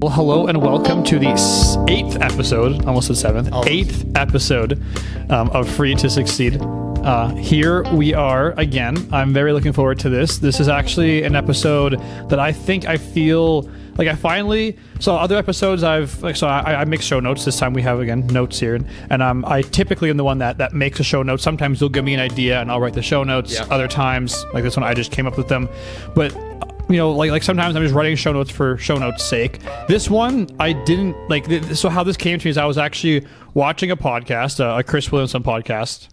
Well, hello and welcome to the eighth episode, almost the seventh, eighth episode of Free to Succeed. Here we are again. I'm very looking forward to this. This is actually an episode that I feel like I finally. So other episodes I make show notes. This time we have again notes here, and I typically am the one that makes a show note. Sometimes you'll give me an idea and I'll write the show notes. Yeah. Other times, like this one, I just came up with them, but. You know, like sometimes I'm just writing show notes for show notes' sake. This one, I didn't like. So how this came to me is I was actually watching a podcast, a Chris Williamson podcast.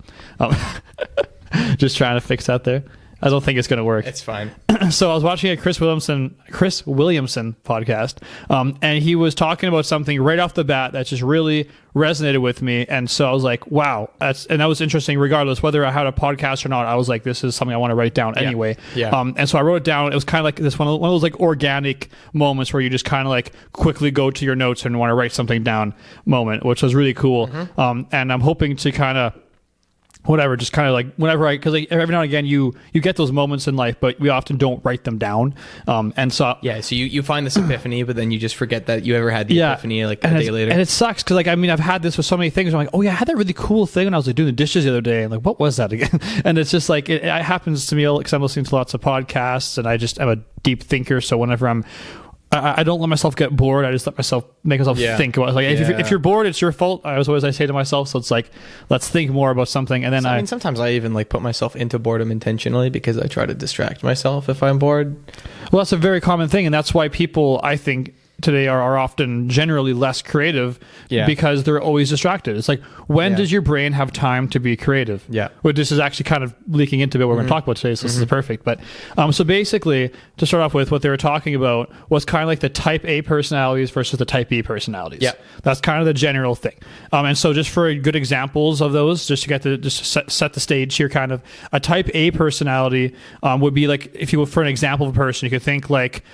Just trying to fix that there. I don't think it's going to work. It's fine. So I was watching a Chris Williamson podcast, and he was talking about something right off the bat that just really resonated with me. And so I was like, wow, that was interesting. Regardless whether I had a podcast or not, I was like, this is something I want to write down anyway. Yeah. And so I wrote it down. It was kind of like this one of those like organic moments where you just kind of like quickly go to your notes and want to write something down moment, which was really cool. Mm-hmm. And I'm hoping to kind of just kind of like whenever because like every now and again you get those moments in life, but we often don't write them down. And so so you find this epiphany, but then you just forget that you ever had the epiphany like a day later. And it sucks because like I mean I've had this with so many things. I'm like, oh yeah, I had that really cool thing when I was like doing the dishes the other day. And like, what was that again? And it's just like it happens to me because I'm listening to lots of podcasts, and I'm a deep thinker. So whenever I don't let myself get bored. I just make myself think about it. Like if you're bored, it's your fault. I say to myself. So it's like, let's think more about something. And then I mean, sometimes I even like put myself into boredom intentionally because I try to distract myself if I'm bored. Well, that's a very common thing, and that's why people, I think, today are often generally less creative because they're always distracted. It's like, when does your brain have time to be creative? Yeah. Well, this is actually kind of leaking into what we're going to talk about today, so this is perfect. But so basically, to start off with, what they were talking about was kind of like the type A personalities versus the type B personalities. Yeah. That's kind of the general thing. And so just for good examples of those, just to get set the stage here, kind of a type A personality would be like, if you were for an example of a person, you could think like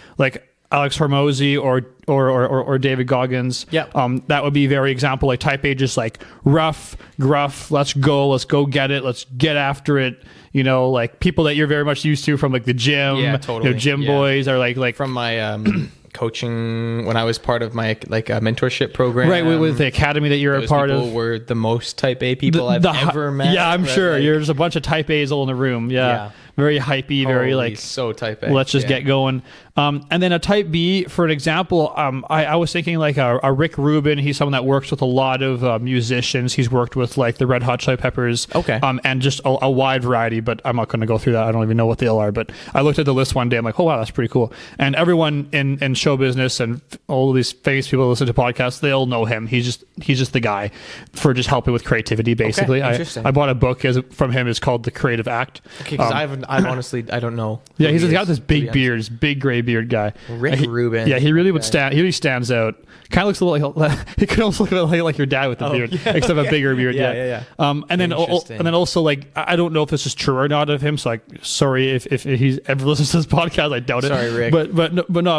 Alex Hormozy or David Goggins. Yeah. That would be very example. Like type A, just like rough, gruff, let's go get it, let's get after it. You know, like people that you're very much used to from like the gym. Yeah, totally. You know, gym boys are like from my coaching when I was part of my like a mentorship program. Right, with the academy that you're a part of. Were the most type A people I've ever met. Yeah, I'm sure. Like, there's a bunch of type A's all in the room. Yeah. Very hypey, very like so type A. Let's just get going. And then a type B, for an example, I was thinking like a Rick Rubin. He's someone that works with a lot of musicians. He's worked with like the Red Hot Chili Peppers. Okay. And just a wide variety, but I'm not going to go through that. I don't even know what they all are. But I looked at the list one day. I'm like, oh wow, that's pretty cool. And everyone in show business and all of these famous people that listen to podcasts, they all know him. He's just the guy for just helping with creativity. Basically, okay, interesting. I bought a book from him. It's called The Creative Act. Okay, because I honestly don't know. Yeah, he's got this big beard, this big gray beard guy. Rick Rubin. Yeah, he really he really stands out. Kind of looks a little like he could almost look a little like your dad with the beard, except a bigger beard. Yeah. And then also like I don't know if this is true or not of him. So like, sorry if he's ever listens to this podcast. I doubt it. Sorry, Rick. But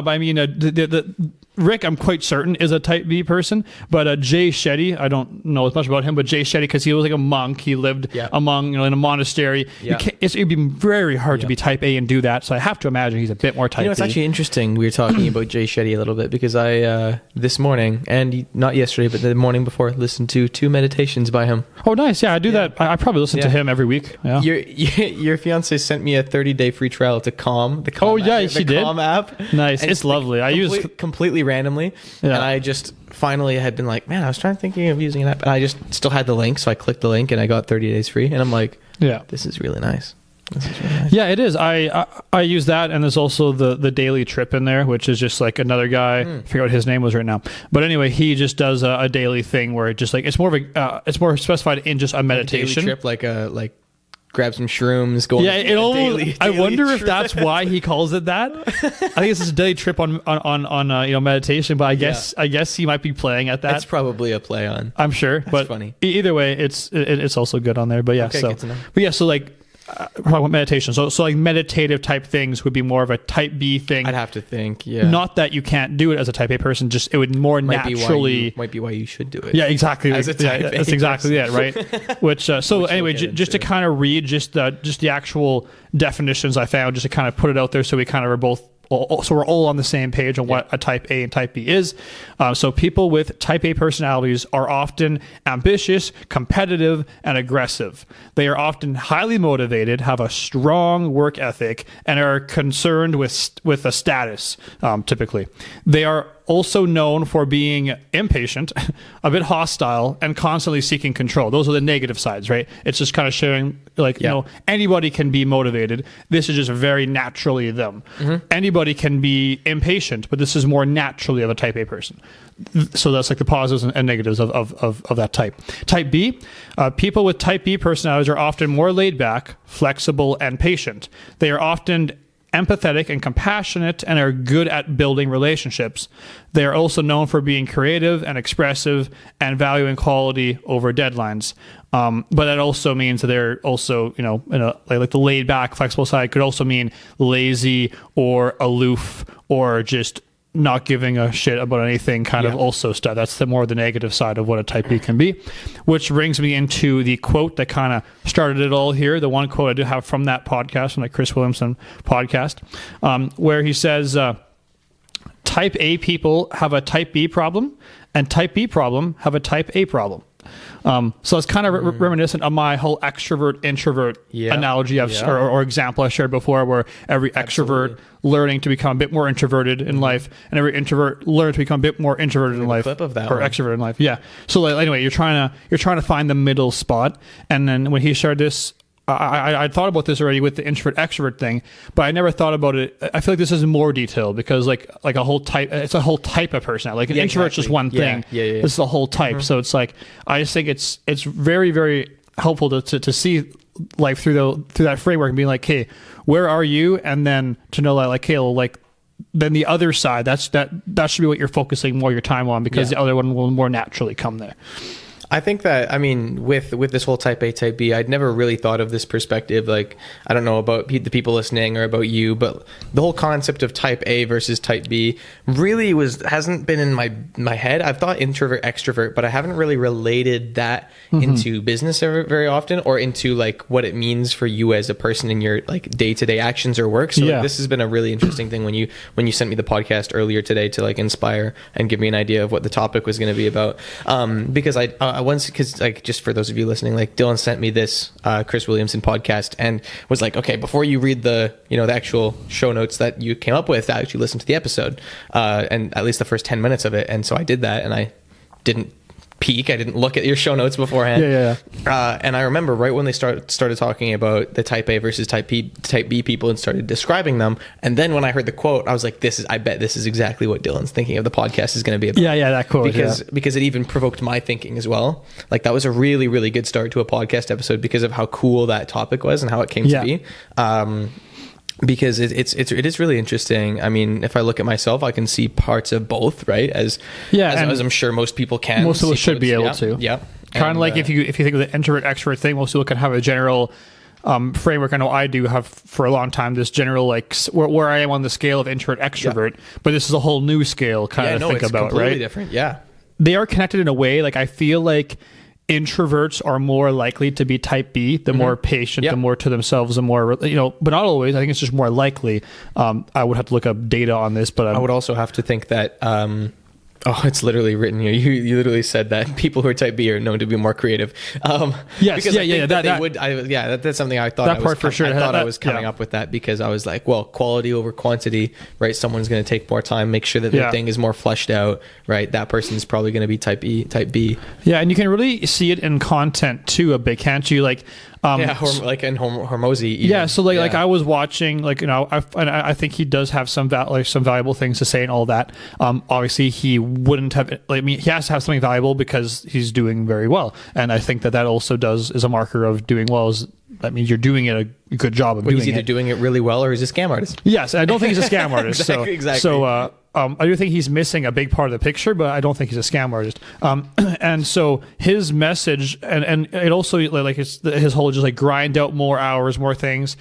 I mean the Rick, I'm quite certain, is a type B person. But Jay Shetty, I don't know as much about him, but Jay Shetty, because he was like a monk, he lived among in a monastery. Yeah. It'd be very hard to be type A and do that. So I have to imagine he's a bit more type B. It's actually interesting. We were talking about Jay Shetty a little bit because I this morning, and not yesterday, but the morning before, listened to 2 meditations by him. Oh, nice. Yeah, I do that. I probably listen to him every week. Yeah. Your fiance sent me a 30-day free trial to Calm. The Calm she did. Calm app. Nice. It's lovely. I use completely randomly, and I just finally had been like, man, I was thinking of using an app, and I just still had the link, so I clicked the link and I got 30 days free, and I'm like, this is really nice. Yeah, it is. I use that, and there's also the daily trip in there, which is just like another guy. I forget what his name was right now, but anyway, he just does a daily thing where it just like it's more specified in just a meditation. Daily trip, like grab some shrooms, go. Yeah, I wonder if that's why he calls it that. I think it's just a daily trip on meditation, but I guess he might be playing at that. That's probably a play on. I'm sure, that's but funny. Either way, it's also good on there. But yeah, good to know. But yeah, so like. Meditation. So like meditative type things would be more of a type B thing. I'd have to think, yeah. Not that you can't do it as a type A person, just it would more naturally... Might be why you should do it. Yeah, exactly. As a type A that's exactly it, right? Which, so anyway, just to kind of read just the actual definitions I found, just to kind of put it out there so we kind of are both so we're all on the same page on what a type A and type B is. So people with type A personalities are often ambitious, competitive, and aggressive. They are often highly motivated, have a strong work ethic, and are concerned with a status, typically. They are also known for being impatient, a bit hostile, and constantly seeking control. Those are the negative sides, right? It's just kind of showing, like, you know, anybody can be motivated. This is just very naturally them. Anybody can be impatient, but this is more naturally of a type A person. So that's like the positives and negatives of that type. Type B, people with type B personalities are often more laid back, flexible, and patient. They are often empathetic and compassionate and are good at building relationships. They are also known for being creative and expressive and valuing quality over deadlines. But that also means that they're also, you know, in a, like the laid back, flexible side could also mean lazy or aloof or just not giving a shit about anything kind of also stuff. That's the more the negative side of what a type B can be, which brings me into the quote that kind of started it all here. The one quote I do have from that podcast, from the Chris Williamson podcast, where he says, type A people have a type B problem and type B problem have a type A problem. So it's kind of reminiscent of my whole extrovert introvert analogy or example I shared before, where every extrovert learning to become a bit more introverted in life, and every introvert learn to become a bit more introverted in life, clip of that or extrovert in life. Yeah. So like, anyway, you're trying to find the middle spot, and then when he shared this, I thought about this already with the introvert extrovert thing, but I never thought about it. I feel like this is more detailed because like a whole type, it's a whole type of personality. Like an introvert's just one thing. This is the whole type. So it's like, I just think it's very, very helpful to see life through that framework and being like, hey, where are you? And then to know like, hey, well, like, then the other side, that should be what you're focusing more your time on, because the other one will more naturally come there. I think that, I mean, with this whole type A, type B, I'd never really thought of this perspective. Like, I don't know about the people listening or about you, but the whole concept of type A versus type B really hasn't been in my head. I've thought introvert, extrovert, but I haven't really related that into business very often, or into like what it means for you as a person in your like day-to-day actions or work. So like, this has been a really interesting thing when you sent me the podcast earlier today to like inspire and give me an idea of what the topic was going to be about. Because because like, just for those of you listening, like Dylan sent me this Chris Williamson podcast and was like, okay, before you read the actual show notes that you came up with, I actually listened to the episode and at least the first 10 minutes of it. And so I did that, and I didn't peek. I didn't look at your show notes beforehand. And I remember right when they started talking about the type A versus type B people and started describing them. And then when I heard the quote, I was like, I bet this is exactly what Dylan's thinking of the podcast is going to be about. Yeah, that quote. Because it even provoked my thinking as well. Like, that was a really, really good start to a podcast episode because of how cool that topic was and how it came to be. Because it is really interesting. I mean, if I look at myself, I can see parts of both, right? As I'm sure most people can. Most of us should be able to. Yeah. Kind of like if you think of the introvert extrovert thing, most people can have a general framework. I know I do have for a long time this general like where I am on the scale of introvert extrovert, but this is a whole new scale kind of think about, right? Completely different. Yeah. They are connected in a way. Like, I feel like introverts are more likely to be type B, the more patient, the more to themselves, the more, but not always. I think it's just more likely. I would have to look up data on this, but I would also have to think that, it's literally written here. You literally said that people who are type B are known to be more creative. Yes, that's something I thought. That part for sure. I thought I was coming up with that because I was like, well, quality over quantity, right? Someone's going to take more time, make sure that their thing is more fleshed out, right? That person's probably going to be type B. Yeah, and you can really see it in content too a bit, can't you? Like, like in Hormozy. Even. Yeah, so like I was watching, like, I think he does have some valuable things to say and all that. Obviously, he wouldn't have. Like, I mean, he has to have something valuable because he's doing very well, and I think that also is a marker of doing well. That means you're doing it a good job of doing it. He's either doing it really well or he's a scam artist. Yes, I don't think he's a scam artist. Exactly. So I do think he's missing a big part of the picture, but I don't think he's a scam artist. And so his message, and it also like his whole just like grind out more hours, more things.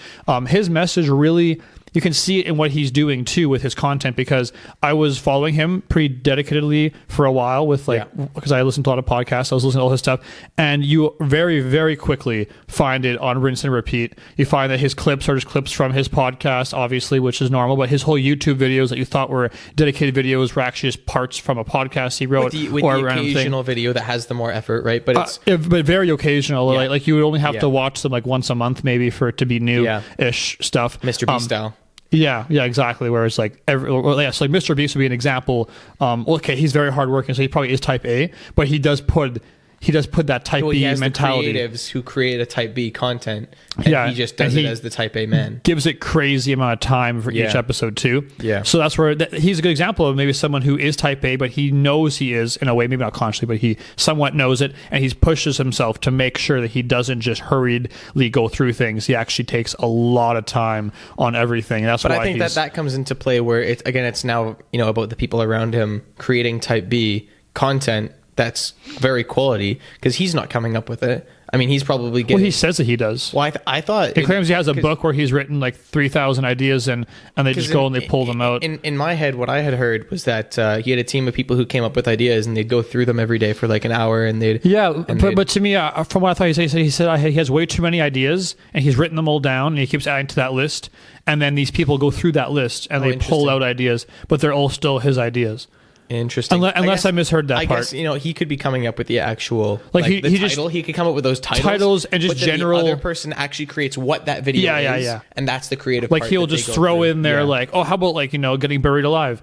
His message really you can see it in what he's doing too with his content, because I was following him pretty dedicatedly for a while with because I listened to a lot of podcasts, I was listening to all his stuff, and you very, very quickly find it on rinse and repeat. You find that his clips are just clips from his podcast, obviously, which is normal, but his whole YouTube videos that you thought were dedicated videos were actually just parts from a podcast he wrote, with or the occasional video that has the more effort, right? But it's but very occasional. Like you would only have to watch them like once a month maybe for it to be new-ish stuff. Mr. Beast style. Yeah, exactly. Whereas like so like Mr. Beast would be an example. Okay, he's very hardworking, so he probably is type A, but he does put that type B mentality. The creatives who create a type B content, and he just does it as the type A man. Gives it crazy amount of time for each episode too. Yeah. So that's where he's a good example of maybe someone who is type A, but he knows he is in a way, maybe not consciously, but he somewhat knows it, and he pushes himself to make sure that he doesn't just hurriedly go through things. He actually takes a lot of time on everything. And that's but why I think that comes into play where it's now about the people around him creating type B content that's very quality, because he's not coming up with it. I mean, he's probably getting... Well, he says that he does. Well, I thought... He claims he has a book where he's written like 3,000 ideas, and they just go and they pull them out. In my head, what I had heard was that he had a team of people who came up with ideas, and they'd go through them every day for like an hour, and they'd... Yeah, but to me, from what I thought he said he has way too many ideas, and he's written them all down, and he keeps adding to that list, and then these people go through that list, and they pull out ideas, but they're all still his ideas. Interesting. Unless I misheard that part. I guess he could be coming up with the actual the title. He could come up with those titles and just but general. The other person actually creates what that video is, and that's the creative. Like part he'll just throw in there how about getting buried alive,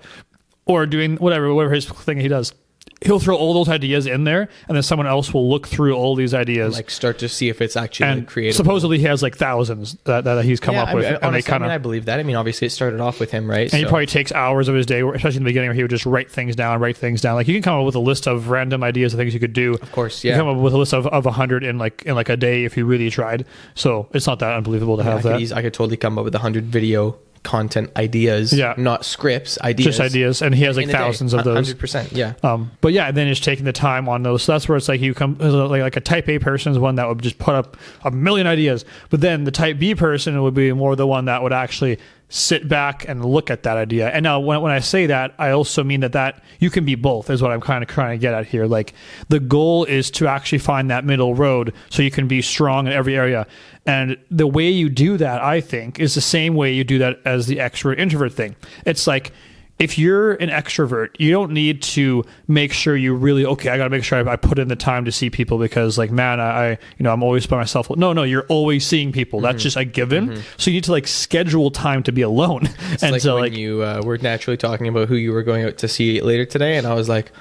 or doing whatever his thing he does. He'll throw all those ideas in there, and then someone else will look through all these ideas, and start to see if it's actually creative. Supposedly, he has like thousands that he's come up with. I believe that. I mean, obviously, it started off with him, right? And he probably takes hours of his day, especially in the beginning, where he would just write things down. Like you can come up with a list of random ideas of things you could do. Of course, you can come up with a list of 100 in like a day if you really tried. So it's not that unbelievable to have that. I could totally come up with 100 video content ideas, not scripts, ideas. Just ideas, and he has like thousands of those. 100%, yeah. But yeah, then just taking the time on those. So that's where it's like you come like a type A person is one that would just put up a million ideas, but then the type B person would be more the one that would actually sit back and look at that idea. And now when I say that, I also mean that you can be both, is what I'm kind of trying to get at here. Like the goal is to actually find that middle road so you can be strong in every area. And the way you do that, I think, is the same way you do that as the extrovert introvert thing. It's like, if you're an extrovert, you don't need to make sure you really, I got to make sure I put in the time to see people because I'm always by myself. No, you're always seeing people. That's just a given. So you need to schedule time to be alone. It's and so when you were naturally talking about who you were going out to see later today, and I was like,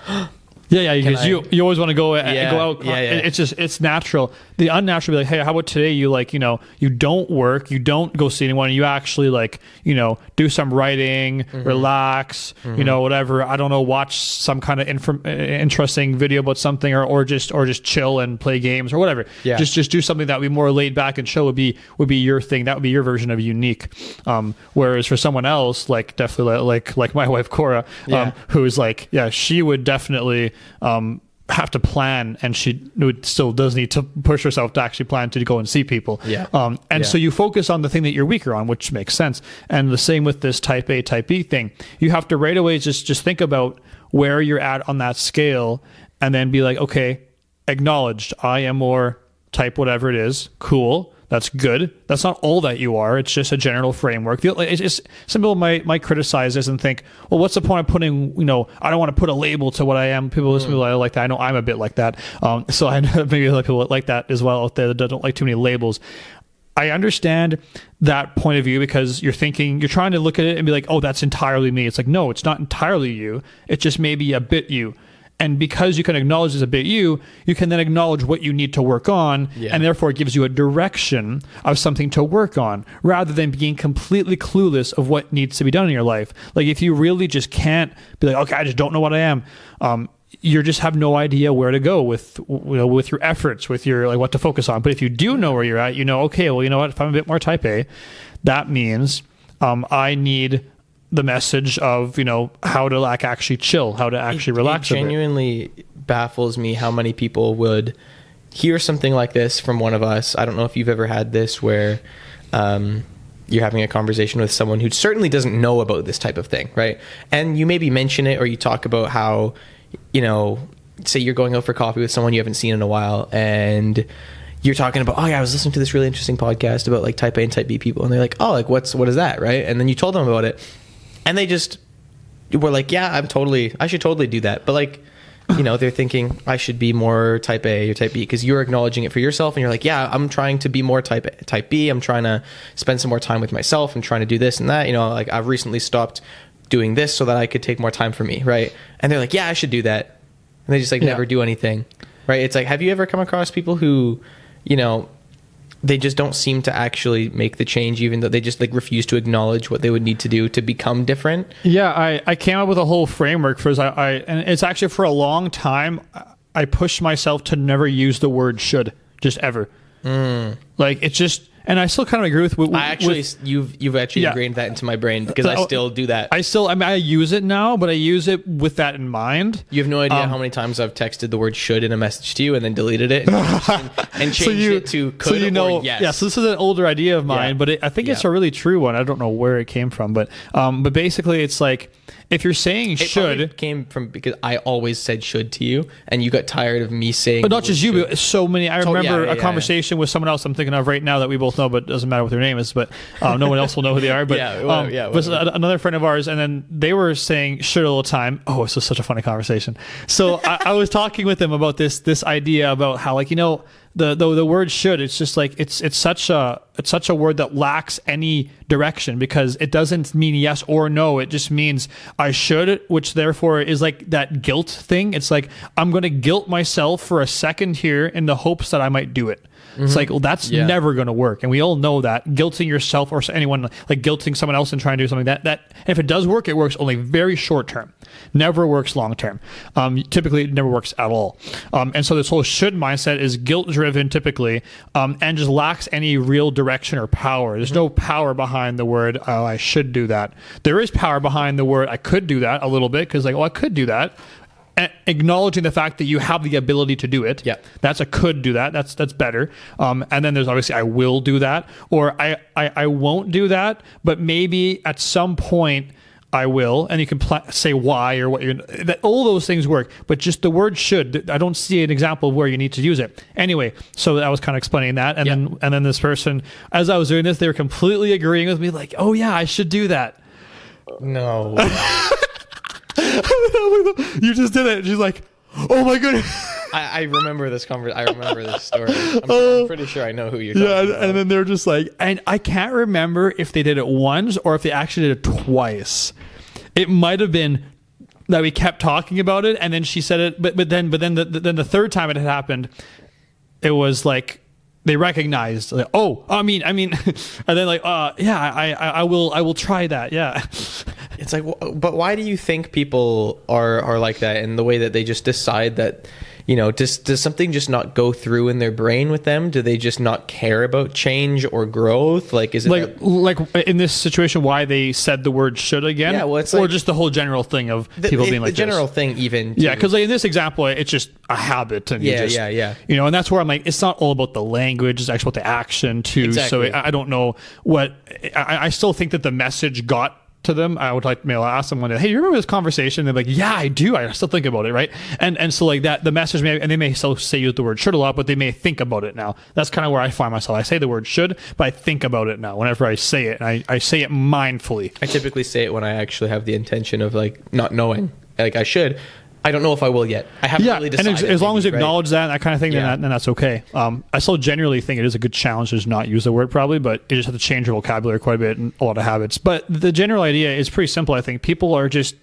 yeah, because you always want to go out. Yeah. It's natural. The unnatural be like, hey, how about today you you don't work, you don't go see anyone, you actually do some writing, relax, whatever. I don't know, watch some kind of interesting video about something, or just chill and play games or whatever. Yeah. Just do something that would be more laid back and chill would be your thing. That would be your version of unique. Whereas for someone else, definitely like my wife Cora, who is she would definitely have to plan, and she still does need to push herself to actually plan to go and see people. So you focus on the thing that you're weaker on, which makes sense. And the same with this type A, type B thing. You have to right away just think about where you're at on that scale, and then be like, okay, acknowledged. I am more type whatever it is. Cool. That's good. That's not all that you are. It's just a general framework. Some people might criticize this and think, well, what's the point of putting, I don't want to put a label to what I am. People listen to me like that. I know I'm a bit like that. So I know maybe other people like that as well out there that don't like too many labels. I understand that point of view because you're trying to look at it and be like, oh, that's entirely me. It's like, no, it's not entirely you. It's just maybe a bit you. And because you can acknowledge it's a bit you can then acknowledge what you need to work on, and therefore it gives you a direction of something to work on, rather than being completely clueless of what needs to be done in your life. Like if you really just can't be like, okay, I just don't know what I am, you just have no idea where to go with your efforts, with your what to focus on. But if you do know where you're at, okay, well, you know what? If I'm a bit more type A, that means I need the message of how to actually chill, how to actually relax. It genuinely baffles me how many people would hear something like this from one of us. I don't know if you've ever had this where you're having a conversation with someone who certainly doesn't know about this type of thing, right? And you maybe mention it, or you talk about how, say you're going out for coffee with someone you haven't seen in a while, and you're talking about, oh yeah, I was listening to this really interesting podcast about like type A and type B people, and they're like, oh, like what is that, right? And then you told them about it, and they just were like, yeah, I should totally do that, but like, they're thinking I should be more type A or type B, because you're acknowledging it for yourself, and you're like, yeah, I'm trying to be more type B. I'm trying to spend some more time with myself. I'm trying to do this and that. Like I've recently stopped doing this so that I could take more time for me, right? And they're like, yeah, I should do that, and they just like never do anything, right? It's like, have you ever come across people who, they just don't seem to actually make the change, even though they just like refuse to acknowledge what they would need to do to become different? Yeah, I came up with a whole framework for and it's actually for a long time I pushed myself to never use the word should, just ever. Like it's just, and I still kind of agree with you've actually ingrained that into my brain, because I still do that. I use it now, but I use it with that in mind. You have no idea how many times I've texted the word should in a message to you and then deleted it and changed it to could or yes. Yeah, so this is an older idea of mine, but I think it's a really true one. I don't know where it came from, but basically it's like, if you're saying should, it came from because I always said should to you, and you got tired of me saying. But not just you, but so many. I remember a conversation with someone else I'm thinking of right now that we both know, but it doesn't matter what their name is. But no one else will know who they are. But but another friend of ours, and then they were saying should all the time. Oh, this was such a funny conversation. So I was talking with them about this idea about how, like, the word should, it's just like it's such a word that lacks any direction, because it doesn't mean yes or no. It just means I should, which therefore is like that guilt thing. It's like, I'm going to guilt myself for a second here in the hopes that I might do it. It's like, well, that's never going to work. And we all know that guilting yourself or anyone, like guilting someone else and trying to do something that if it does work, it works only very short term, never works long term. Typically it never works at all. And so this whole should mindset is guilt driven typically, and just lacks any real direction or power. There's no power behind the word, oh, I should do that. There is power behind the word, I could do that, a little bit, because like, oh, I could do that. Acknowledging the fact that you have the ability to do it. Yeah, that's a could do that. That's better. And then there's obviously I will do that, or I won't do that, but maybe at some point I will. And you can say why or what you're. That all those things work, but just the word should. I don't see an example of where you need to use it. Anyway, so I was kind of explaining that, and then this person, as I was doing this, they were completely agreeing with me, like, oh yeah, I should do that. No. You just did it. She's like, oh my goodness. I remember this I remember this story. I'm pretty sure I know who you're talking about. And then they're just like, and I can't remember if they did it once or if they actually did it twice. It might have been that we kept talking about it, and then she said it, but then the third time it had happened, it was like, they recognized, like, oh, I mean, and then like, I will try that. Yeah. It's like, but why do you think people are like that, in the way that they just decide that, does something just not go through in their brain with them? Do they just not care about change or growth? Like, is it like in this situation, why they said the word should again? Yeah, well, it's or just the whole general thing of people being like the general thing, even. Yeah, because like in this example, it's just a habit, and and that's where I'm like, it's not all about the language; it's actually about the action too. Exactly. So I don't know what I still think that the message got to them. I would like maybe ask them one day, hey, you remember this conversation? They're like, yeah, I do. I still think about it, right? And so like that, the message may, and they may still say use the word should a lot, but they may think about it now. That's kind of where I find myself. I say the word should, but I think about it now whenever I say it, and I say it mindfully. I typically say it when I actually have the intention of like not knowing. Like I should. I don't know if I will yet. I haven't really decided. And as long as you acknowledge that kind of thing, then that's okay. I still generally think it is a good challenge to just not use the word, probably, but you just have to change your vocabulary quite a bit and a lot of habits. But the general idea is pretty simple. I think people are just,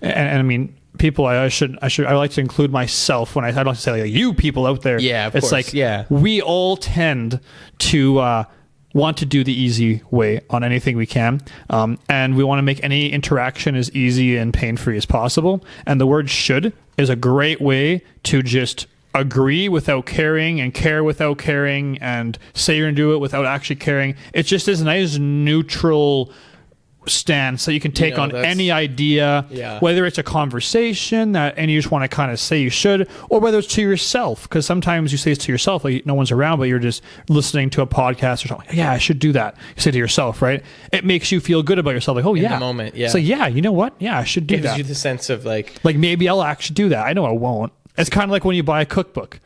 and I mean, people, I like to include myself when I don't like to say like, you people out there. Yeah, of it's course. Like, we all tend to want to do the easy way on anything we can, and we want to make any interaction as easy and pain-free as possible, and the word should is a great way to just agree without caring and care without caring and say you're gonna do it without actually caring. It just is a nice neutral stance that you can take on any idea, whether it's a conversation and you just want to kind of say you should, or whether it's to yourself, because sometimes you say it to yourself, like no one's around, but you're just listening to a podcast or something. Yeah, I should do that. You say to yourself, right? It makes you feel good about yourself. Like, oh, in the moment, It's like, yeah, you know what? Yeah, I should do that. Gives you the sense of like maybe I'll actually do that. I know I won't. It's kind of like when you buy a cookbook.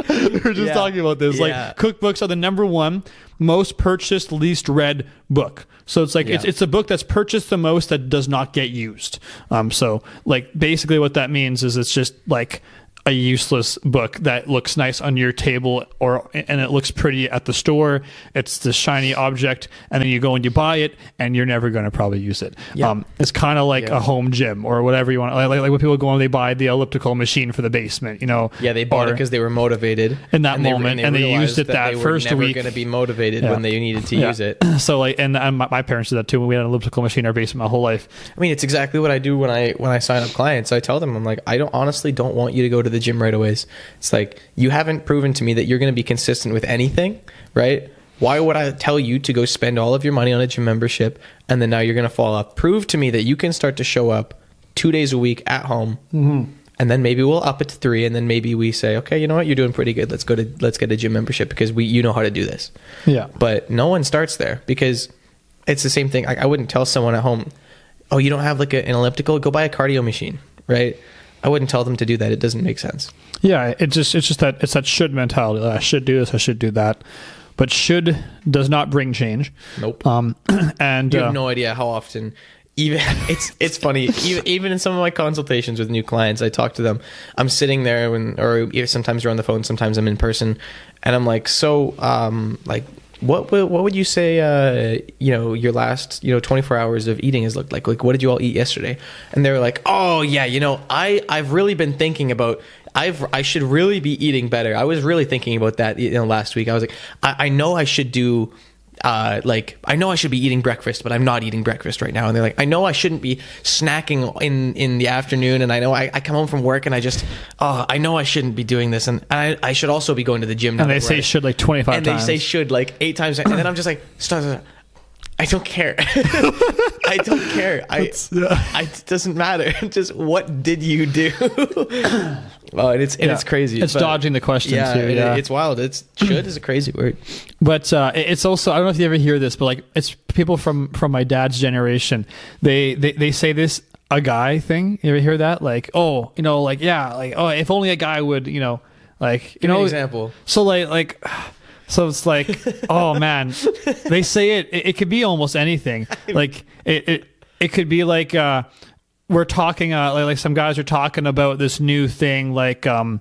We were just talking about this. Like, cookbooks are the number one most purchased, least read book. So it's like it's a book that's purchased the most that does not get used. So like basically what that means is it's just like a useless book that looks nice on your table and it looks pretty at the store. It's this shiny object, and then you go and you buy it, and you're never going to probably use it. It's kind of like a home gym or whatever you want. Like when people go and they buy the elliptical machine for the basement, you know. Yeah, they bought it because they were motivated in that moment, and they used it that first week. They were never going to be motivated when they needed to use it. So like, and my parents did that too. When we had an elliptical machine in our basement my whole life. I mean, it's exactly what I do when I sign up clients. I tell them, I'm like, I honestly don't want you to go to the gym right away. It's like, you haven't proven to me that you're going to be consistent with anything, right? Why would I tell you to go spend all of your money on a gym membership and then now you're going to fall off? Prove to me that you can start to show up 2 days a week at home, and then maybe we'll up it to 3, and then maybe we say, okay, you know what, you're doing pretty good. Let's get a gym membership because you know how to do this. Yeah. But no one starts there because it's the same thing. I wouldn't tell someone at home, oh, you don't have like an elliptical? Go buy a cardio machine, right? I wouldn't tell them to do that. It doesn't make sense. Yeah, it's just that should mentality. I should do this. I should do that. But should does not bring change. Nope. And you have no idea how often. Even it's funny. Even in some of my consultations with new clients, I talk to them. I'm sitting there or sometimes you're on the phone, sometimes I'm in person, and I'm like, so like. What would you say, your last, 24 hours of eating has looked like? Like, what did you all eat yesterday? And they were like, oh, yeah, I've really been thinking about, I should really be eating better. I was really thinking about that, last week. I was like, I know I should do, I know I should be eating breakfast, but I'm not eating breakfast right now. And they're like, I know I shouldn't be snacking in the afternoon. And I know I come home from work and I know I shouldn't be doing this. And I should also be going to the gym now. And they say should like 25 times. And they say should like 8 times. And then I'm just like, stop. I don't care. I don't care. It doesn't matter. Just what did you do? It's crazy. It's dodging the question too. It's wild. Should is a crazy word. But it's also, I don't know if you ever hear this, but like it's people from my dad's generation. They say this a guy thing. You ever hear that? Like, oh, if only a guy would, Give me an example. So it's like, oh man, they say it could be almost anything. Like it could be like we're talking like some guys are talking about this new thing, like I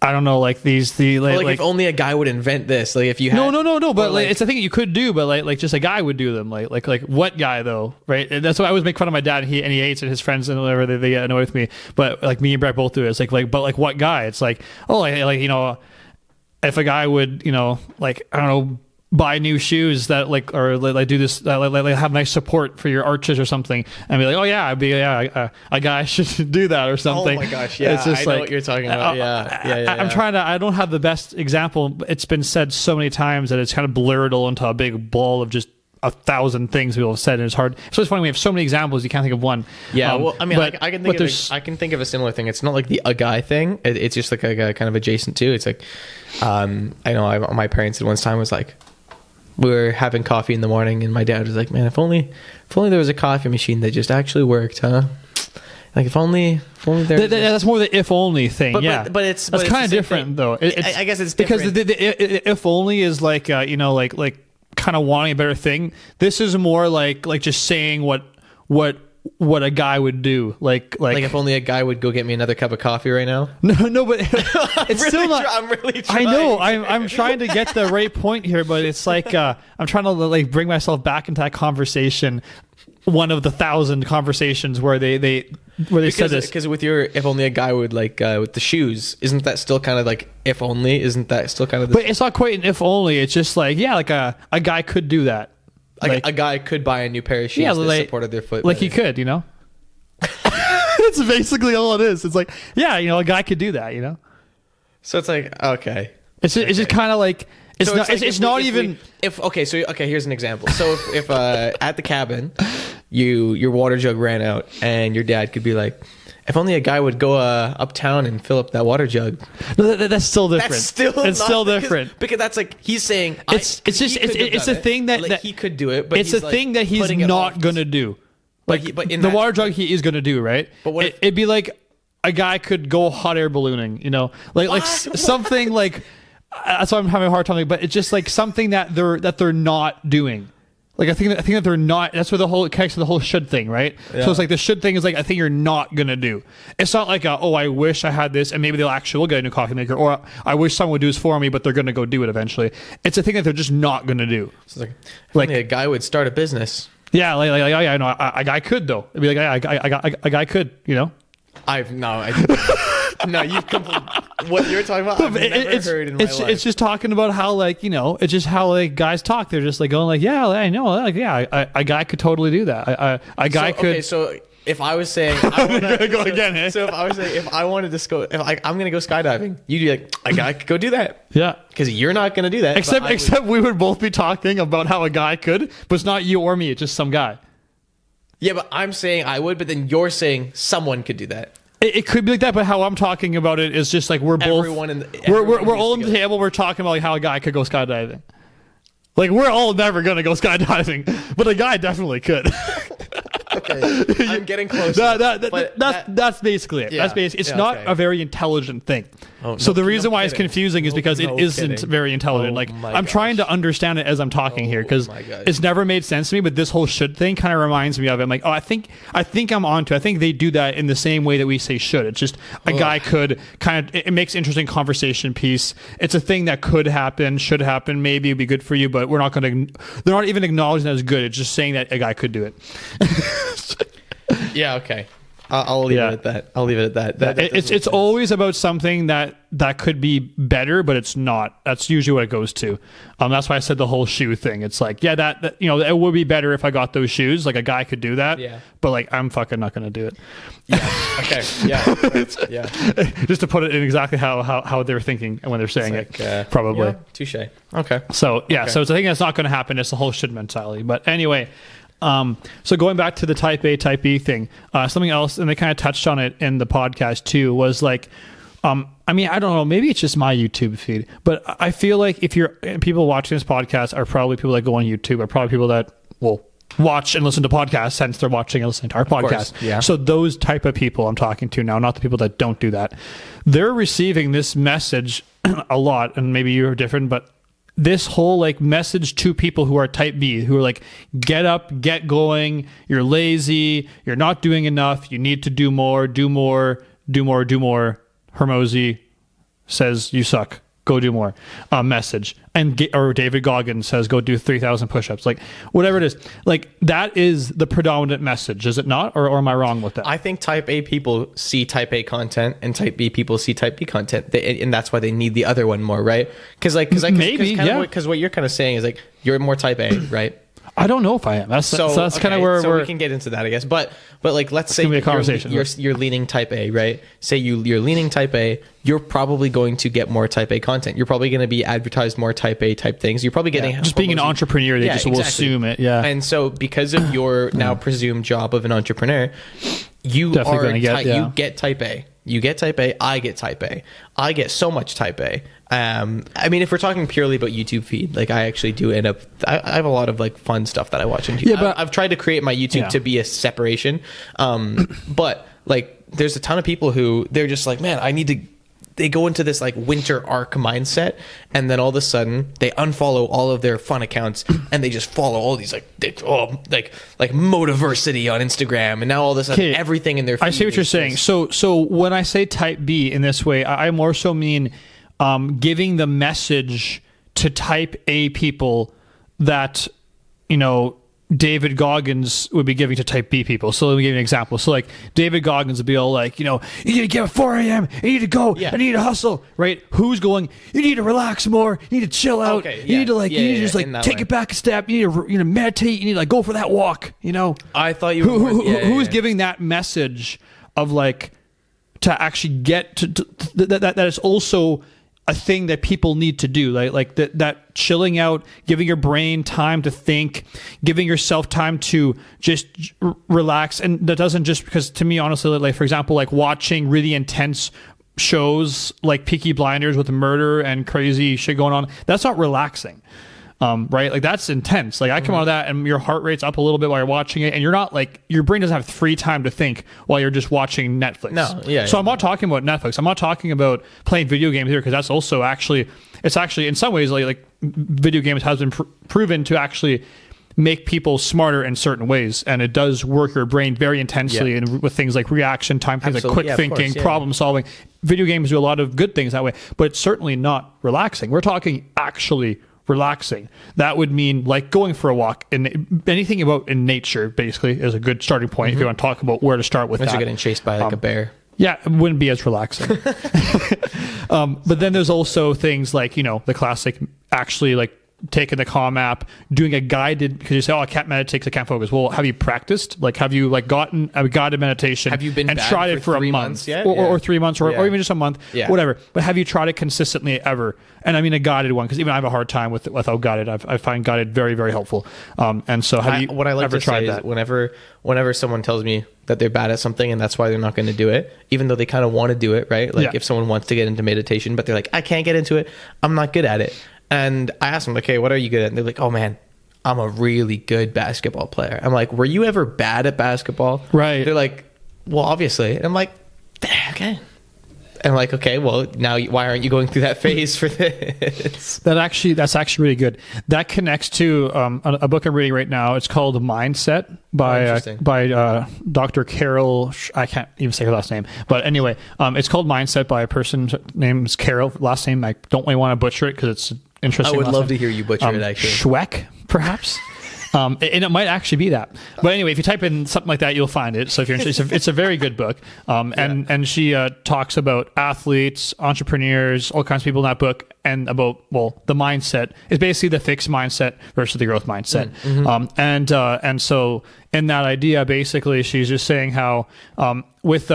don't know, like if only a guy would invent this, like if you had no, but like it's a thing you could do, but like just a guy would do them, like what guy though, right? And that's why I always make fun of my dad, and he hates it, his friends and whatever, they get annoyed with me, but like me and Brett both do it. It's like what guy? It's like, oh, if a guy would, I don't know, buy new shoes that do this, have nice support for your arches or something, and be like, oh yeah, a guy should do that or something. Oh my gosh, yeah, it's just I know what you're talking about. I don't have the best example. It's been said so many times that it's kind of blurred all into a big ball of just 1,000 things people have said, and it's hard. So it's funny, we have so many examples, you can't think of one. Yeah, well, I mean, I can think of a similar thing. It's not like a guy thing. It's just like a kind of adjacent to. It's like, I know my parents at one time was like, we were having coffee in the morning, and my dad was like, man, if only there was a coffee machine that just actually worked, huh? Like if only there. That's more the if only thing, but it's kind of different thing. Though. I guess it's different because the if only is like like kind of wanting a better thing. This is more like just saying what a guy would do, like if only a guy would go get me another cup of coffee right now. No, but it's still not. I'm really trying. I know. I'm trying to get the right point here, but it's like I'm trying to like bring myself back into that conversation. One of the 1,000 conversations where they said this. Because with your if only a guy would with the shoes, isn't that still kind of like if only? Isn't that still kind of? But it's not quite an if only. It's just like like a guy could do that. Like a guy could buy a new pair of shoes that supported their foot. Like better. He could, That's basically all it is. It's like, a guy could do that, So it's like, okay. It's just kind of like It's not even. Here's an example. So if at the cabin, your water jug ran out, and your dad could be like, if only a guy would go uptown and fill up that water jug. No, that's still different. It's still different because that's like he's saying it's a thing that he could do it, but it's a thing that he's not gonna do. Like but in the water jug, he is gonna do, right? But what it'd be like a guy could go hot air ballooning, like something like. That's why I'm having a hard time. But it's just like something that they're not doing. Like I think that they're not. That's where it connects to the whole should thing, right? Yeah. So it's like the should thing is like a thing you're not gonna do. It's not like I wish I had this, and maybe they'll actually get a new coffee maker, or I wish someone would do this for me, but they're gonna go do it eventually. It's a thing that they're just not gonna do. So it's like a guy would start a business. Yeah, I know a guy could though. It'd be like a guy could, No, you've what you're talking about. I've never heard in my life. It's just talking about how it's just how like guys talk. They're just like going like, yeah, I know, like a guy could totally do that. A guy could. Okay, so if I was saying, So if I was saying, if I wanted to go, I'm gonna go skydiving, you'd be like, a guy could go do that. Yeah, because you're not gonna do that. Except we would both be talking about how a guy could, but it's not you or me. It's just some guy. Yeah, but I'm saying I would, but then you're saying someone could do that. It could be like that, but how I'm talking about it is just like we're both we're all on the table. We're talking about like how a guy could go skydiving. Like we're all never gonna go skydiving, but a guy definitely could. Okay, I'm getting close. That's basically it. Yeah, it's not a very intelligent thing. So the reason why it's confusing is because it isn't very intelligent. I'm trying to understand it as I'm talking here because it's never made sense to me. But this whole should thing kind of reminds me of it. I'm like, I think I'm onto. I think they do that in the same way that we say should. It's just a guy could kind of. It makes interesting conversation piece. It's a thing that could happen, should happen, maybe it'd be good for you, but we're not going to. They're not even acknowledging that as good. It's just saying that a guy could do it. Yeah. Okay. I'll leave it at that. It's always about something that could be better, but it's not. That's usually what it goes to. That's why I said the whole shoe thing. It's like, yeah, that it would be better if I got those shoes. Like a guy could do that. Yeah. But like, I'm fucking not gonna do it. Yeah. Okay. Yeah. Right. Yeah. Just to put it in exactly how they're thinking when they're saying it. Probably. Yeah, touche. Okay. So yeah. Okay. So it's a thing that's not going to happen. It's the whole should mentality. But anyway. So going back to the type A, type B thing, something else, and they kind of touched on it in the podcast too, was like, I mean, I don't know, maybe it's just my YouTube feed, but I feel like people watching this podcast are probably people that go on YouTube, are probably people that will watch and listen to podcasts, hence they're watching and listening to our podcast. Yeah. So those type of people I'm talking to now, not the people that don't do that, they're receiving this message a lot, and maybe you're different, but this whole like message to people who are type B, who are like, get up, get going, you're lazy, you're not doing enough, you need to do more. Hermosi says you suck, go do more. Message. Or David Goggins says go do 3,000 push-ups. Like whatever it is, like that is the predominant message, is it not? Or am I wrong with that? I think type A people see type A content and type B people see type B content, and that's why they need the other one more, right? Because what you're kind of saying is like you're more type A, right? I don't know if I am. That's kind of where we can get into that, I guess. But like, let's say a conversation. You're leaning type A, right? Say you're leaning type A. You're probably going to get more type A content. You're probably going to be advertised more type A type things. You're probably getting just being an entrepreneur. They will assume it. Yeah. And so because of your now presumed job of an entrepreneur, you get type A. You get type A. I get type A. I get so much type A. I mean, if we're talking purely about YouTube feed, like I actually do end up, I have a lot of like fun stuff that I watch on YouTube. Yeah, but I've tried to create my YouTube to be a separation. But like there's a ton of people who they're just like, man, they go into this like winter arc mindset, and then all of a sudden they unfollow all of their fun accounts and they just follow all these like Motiversity on Instagram, and now all of a sudden everything in their feed. I see what you're saying. So when I say type B in this way, I more so mean giving the message to type A people that, David Goggins would be giving to type B people. So let me give you an example. So like David Goggins would be all like, you need to get up at 4 a.m. You need to go. Yeah. I need to hustle. Right? Who's going, you need to relax more. You need to chill out. Okay, yeah. You need to just take it back a step. You need to meditate. You need to like go for that walk. I thought you were who's giving that message of like to actually get to that is also a thing that people need to do, like that chilling out, giving your brain time to think, giving yourself time to just relax. And that doesn't just, because to me, honestly, like for example, like watching really intense shows like Peaky Blinders with murder and crazy shit going on, that's not relaxing. Right? Like that's intense. Like I come out of that and your heart rate's up a little bit while you're watching it, and you're not like, your brain doesn't have free time to think while you're just watching Netflix. No, yeah. So I'm not talking about Netflix. I'm not talking about playing video games here, because that's also actually, it's actually in some ways like video games has been proven to actually make people smarter in certain ways, and it does work your brain very intensely, and with things like reaction time, things like quick thinking, problem solving. Video games do a lot of good things that way, but it's certainly not relaxing. We're talking actually relaxing. That would mean like going for a walk, and anything about in nature basically is a good starting point if you want to talk about where to start with. Unless you're getting chased by like a bear. Yeah, it wouldn't be as relaxing. But then there's also things like, you know, the classic, actually like taking the Calm app, doing a guided, because you say, oh, I can't meditate because I can't focus. Well, have you practiced? Like, have you like gotten a guided meditation? Have you been and tried it for a month yet? Or 3 months or even just a month, whatever. But have you tried it consistently ever? And I mean a guided one, because even I have a hard time without guided. I find guided very, very helpful. And so have you what I like ever to tried say that? Is whenever someone tells me that they're bad at something and that's why they're not going to do it, even though they kind of want to do it, right? Like if someone wants to get into meditation, but they're like, I can't get into it, I'm not good at it. And I asked them, okay, what are you good at? And they're like, oh man, I'm a really good basketball player. I'm like, were you ever bad at basketball? Right. They're like, well, obviously. And I'm like, okay. And I'm like, okay, well, now why aren't you going through that phase for this? That's actually really good. That connects to a book I'm reading right now. It's called Mindset by Dr. Carol. I can't even say her last name, but anyway, it's called Mindset by a person named Carol. Last name, I don't really want to butcher it because it's interesting. I would love to hear you butcher it. Actually, Schweck, perhaps. And it might actually be that. But anyway, if you type in something like that, you'll find it. So if you're interested, it's a very good book. And she talks about athletes, entrepreneurs, all kinds of people in that book, and about, well, the mindset is basically the fixed mindset versus the growth mindset. And so in that idea, basically, she's just saying how with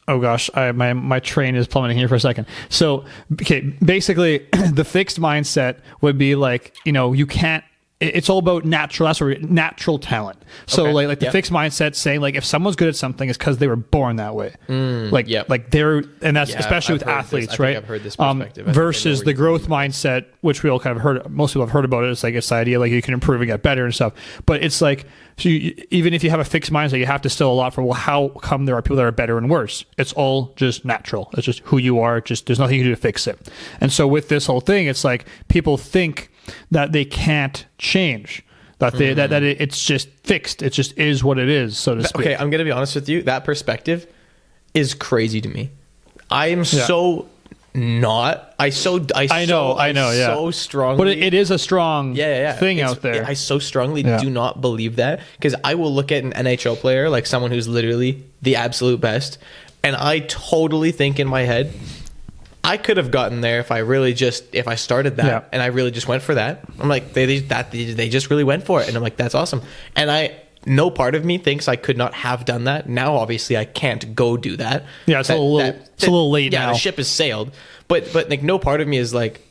oh gosh, my train is plummeting here for a second. So, okay, basically, the fixed mindset would be like, you know, you can't. It's all about natural talent. So like the fixed mindset saying like if someone's good at something, it's because they were born that way. Like they're, and that's especially with athletes, right? I've heard this perspective. Versus the growth mindset, which we all kind of heard. Most people have heard about it. It's like it's the idea like you can improve and get better and stuff. But it's like even if you have a fixed mindset, you have to still allot for, well, how come there are people that are better and worse? It's all just natural. It's just who you are. Just there's nothing you can do to fix it. And so with this whole thing, it's like people think that they can't change, that it's just fixed. It just is what it is, so to speak. Okay, I'm gonna be honest with you. That perspective is crazy to me. I am so not. I know. So strongly, but it is a strong thing out there. I so strongly do not believe that, because I will look at an NHL player, like someone who's literally the absolute best, and I totally think in my head, I could have gotten there if I started that and I really just went for that. I'm like, they just really went for it. And I'm like, that's awesome. And no part of me thinks I could not have done that. Now, obviously I can't go do that. Yeah. It's a little late now. Yeah. The ship has sailed, but like no part of me is like,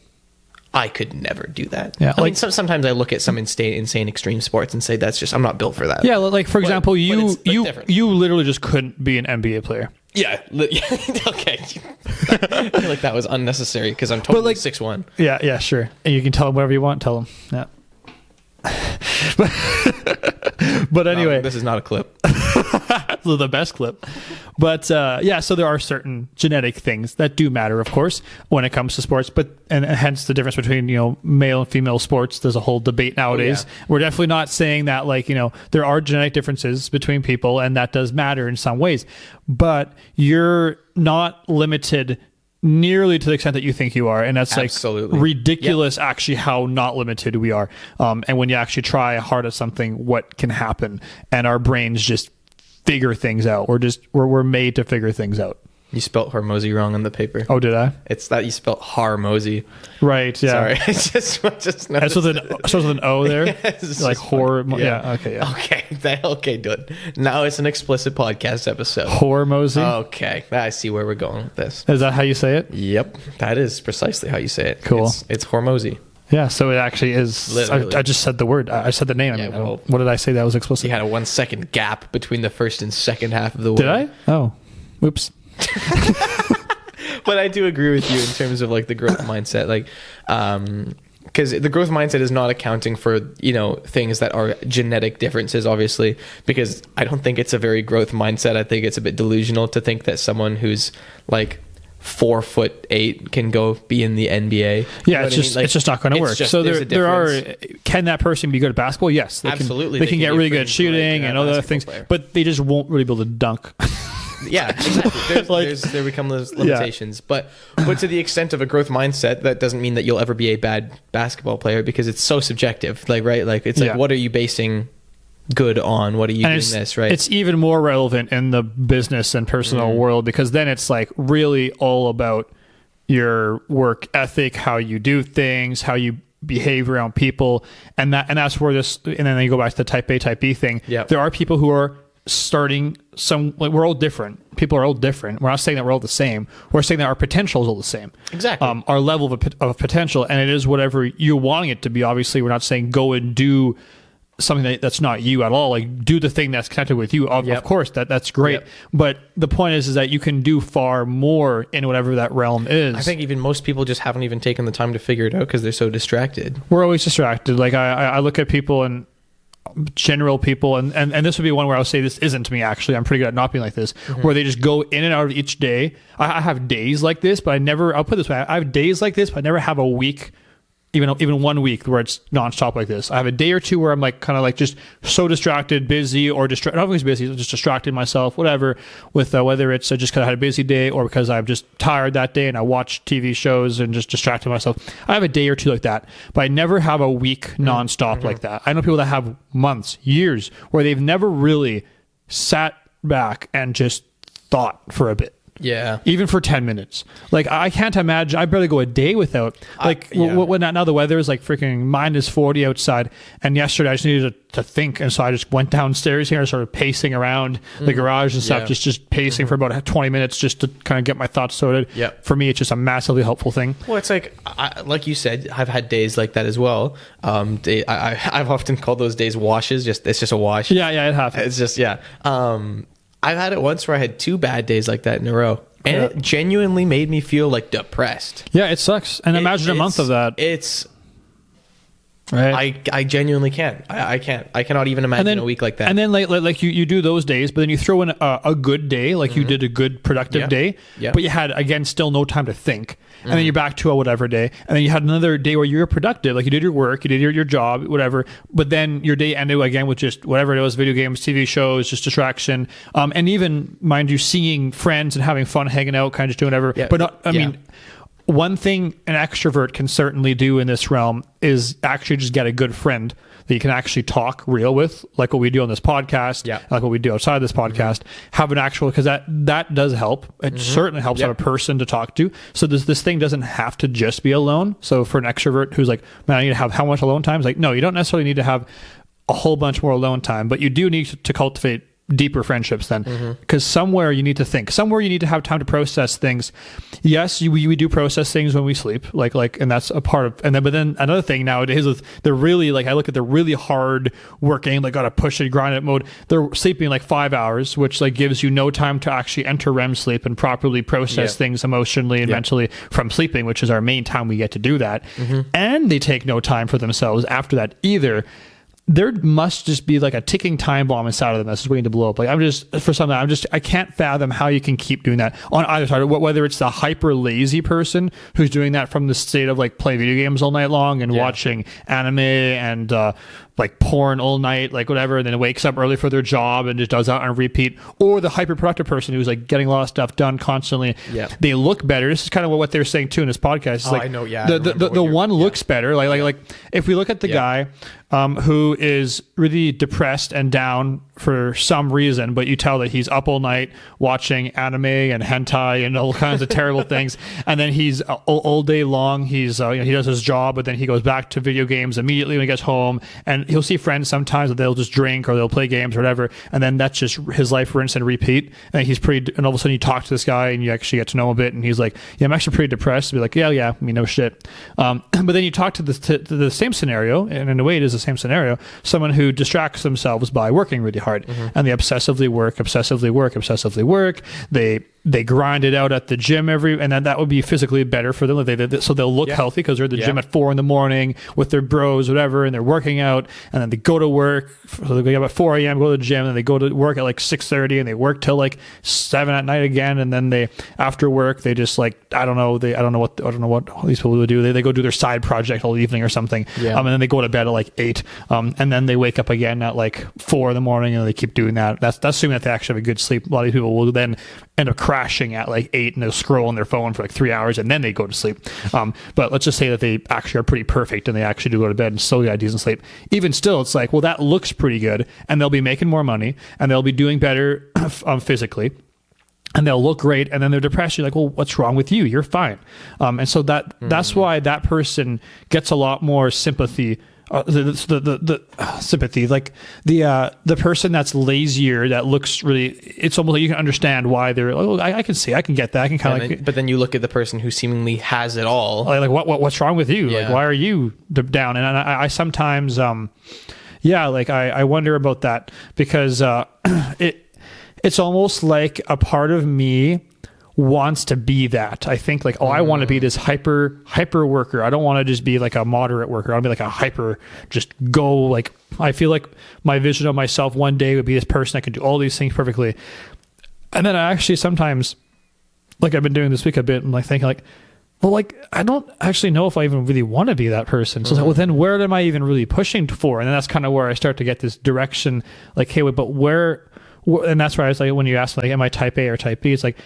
I could never do that. Yeah, I mean, sometimes I look at some insane extreme sports and say I'm not built for that. Yeah, like for example, you literally just couldn't be an NBA player. Yeah. Okay. I feel like that was unnecessary because I'm totally 6'1". Yeah, sure. And you can tell them whatever you want. Tell them. Yeah. But anyway, this is not a clip. The best clip. But so there are certain genetic things that do matter, of course, when it comes to sports. And hence the difference between, you know, male and female sports. There's a whole debate nowadays. We're definitely not saying that, like, you know, there are genetic differences between people, and that does matter in some ways. But you're not limited nearly to the extent that you think you are, and that's absolutely like ridiculous. Actually, how not limited we are, and when you actually try hard at something, what can happen? And our brains just figure things out. We're made to figure things out. You spelt Hormozy wrong on the paper. Oh, did I? It's that you spelt Harmozy. Right, yeah. Sorry. I just That's with an O there? Like horror. Yeah, okay, yeah. Okay, good. Now it's an explicit podcast episode. Hormozy? Okay, I see where we're going with this. Is that how you say it? Yep, that is precisely how you say it. Cool. It's Hormozy. Yeah, so it actually is. I just said the word. I said the name. Yeah, well, what did I say that was explicit? You had a 1 second gap between the first and second half of the word. Did I? Oh, oops. But I do agree with you in terms of like the growth mindset, like, because the growth mindset is not accounting for, things that are genetic differences, obviously, because I don't think it's a very growth mindset. I think it's a bit delusional to think that someone who's like 4'8" can go be in the NBA. Yeah, it's just not going to work. So can that person be good at basketball? Yes, absolutely. They can get really good at shooting and other things, but they just won't really be able to dunk. Yeah, exactly. There become those limitations. Yeah. But to the extent of a growth mindset, that doesn't mean that you'll ever be a bad basketball player, because it's so subjective. Like, right? Like, it's like, what are you basing good on? What are you doing this, right? It's even more relevant in the business and personal world, because then it's like really all about your work ethic, how you do things, how you behave around people, and that's where this. And then you go back to the type A, type B thing. Yeah, there are people who are starting we're all different. People are all different. We're not saying that we're all the same. We're saying that our potential is all the same. Exactly. Our level of potential, and it is whatever you're wanting it to be. Obviously, we're not saying go and do something that's not you at all. Like, do the thing that's connected with you. Of course, that's great. Yep. But the point is that you can do far more in whatever that realm is. I think even most people just haven't even taken the time to figure it out because they're so distracted. We're always distracted. Like, I look at people and general people, and this would be one where I would say this isn't me. Actually, I'm pretty good at not being like this, where they just go in and out of each day. I have days like this, but I'll put it this way, I have days like this, but I never have a week, even 1 week where it's nonstop like this. I have a day or two where I'm like kind of like just so distracted, busy, or not always busy, just distracted myself, whatever, with whether it's just because I had a busy day or because I'm just tired that day and I watch TV shows and just distracted myself. I have a day or two like that, but I never have a week nonstop like that. I know people that have months, years, where they've never really sat back and just thought for a bit. Yeah. Even for 10 minutes. Like, I can't imagine, I barely go a day without, when now the weather is like freaking -40 outside, and yesterday I just needed to think, and so I just went downstairs here and started pacing around the garage and stuff, just pacing for about 20 minutes just to kind of get my thoughts sorted. Yeah. For me, it's just a massively helpful thing. Well, it's like, like you said, I've had days like that as well. I've often called those days washes, it's just a wash. Yeah, it happens. It's just, I've had it once where I had 2 bad days like that in a row, and it genuinely made me feel like depressed. Yeah, it sucks. And imagine a month of that. It's right. I genuinely can't. I can't. I cannot even imagine a week like that. And then like you do those days, but then you throw in a good day, like you did a good productive day, but you had, again, still no time to think. And then you're back to a whatever day. And then you had another day where you were productive, like you did your work, you did your job, whatever. But then your day ended again with just whatever it was, video games, TV shows, just distraction. And even, mind you, seeing friends and having fun, hanging out, kind of just doing whatever. Yeah. But not, I mean, one thing an extrovert can certainly do in this realm is actually just get a good friend that you can actually talk real with, like what we do on this podcast, like what we do outside this podcast. Have an actual, because that does help. It certainly helps have a person to talk to. So this thing doesn't have to just be alone. So for an extrovert who's like, man, I need to have how much alone time? It's like, no, you don't necessarily need to have a whole bunch more alone time, but you do need to cultivate deeper friendships then, because somewhere you need to think, somewhere you need to have time to process things. Yes, we do process things when we sleep, like and that's a part of, and then, but then another thing nowadays is they're really, like, I look at the really hard working, like, gotta push it, grind it mode, they're sleeping like 5 hours, which like gives you no time to actually enter REM sleep and properly process things emotionally and mentally from sleeping, which is our main time we get to do that. And they take no time for themselves after that either. There must just be like a ticking time bomb inside of them that's just waiting to blow up. Like, I can't fathom how you can keep doing that on either side. Whether it's the hyper lazy person who's doing that from the state of like playing video games all night long and watching anime and like porn all night, like whatever, and then wakes up early for their job and just does that on repeat, or the hyper productive person who's like getting a lot of stuff done constantly. Yeah. They look better. This is kind of what they're saying too in this podcast. It's I know. Yeah. The one looks better. Like if we look at the guy who is really depressed and down for some reason, but you tell that he's up all night watching anime and hentai and all kinds of terrible things, and then he's all day long he does his job, but then he goes back to video games immediately when he gets home, and he'll see friends sometimes that they'll just drink or they'll play games or whatever, and then that's just his life, rinse and repeat. And and all of a sudden you talk to this guy and you actually get to know him a bit, and he's like, yeah, I'm actually pretty depressed. Be like, yeah, I mean, no shit. But then you talk to the same scenario, and in a way it is the same scenario, someone who distracts themselves by working really hard, and they obsessively work. They grind it out at the gym and then that would be physically better for them. So they'll look healthy because they're at the gym at 4 a.m. with their bros, whatever, and they're working out, and then they go to work. So they get up at 4 a.m., go to the gym, and they go to work at like 6:30, and they work till like 7 at night again. And then after work, they just like, I don't know what all these people would do. They go do their side project all evening or something. And then they go to bed at like 8. And then they wake up again at like 4 a.m. and they keep doing that. That's assuming that they actually have a good sleep. A lot of people will then end up crashing at like 8, and they'll scroll on their phone for like 3 hours, and then they go to sleep. But let's just say that they actually are pretty perfect and they actually do go to bed and still get decent sleep. Even still, it's like, well, that looks pretty good, and they'll be making more money, and they'll be doing better physically, and they'll look great, and then they're depressed. You're like, well, what's wrong with you? You're fine. And so that's why that person gets a lot more sympathy. The sympathy, like the person that's lazier, that looks really, it's almost like you can understand why they're like, oh, I can get that. I can kind of like, but then you look at the person who seemingly has it all, like what's wrong with you? Like, why are you down? And I sometimes I wonder about that, because it's almost like a part of me wants to be that. I think like, I want to be this hyper worker. I don't want to just be like a moderate worker. I want to be like a hyper, just go, like, I feel like my vision of myself one day would be this person that can do all these things perfectly. And then I actually sometimes, like I've been doing this week a bit, and like thinking like, well, like, I don't actually know if I even really want to be that person. So it's like, well, then where am I even really pushing for? And then that's kind of where I start to get this direction, like, hey, wait, but where, and that's why I was like, when you asked me, like, am I type A or type B? It's like,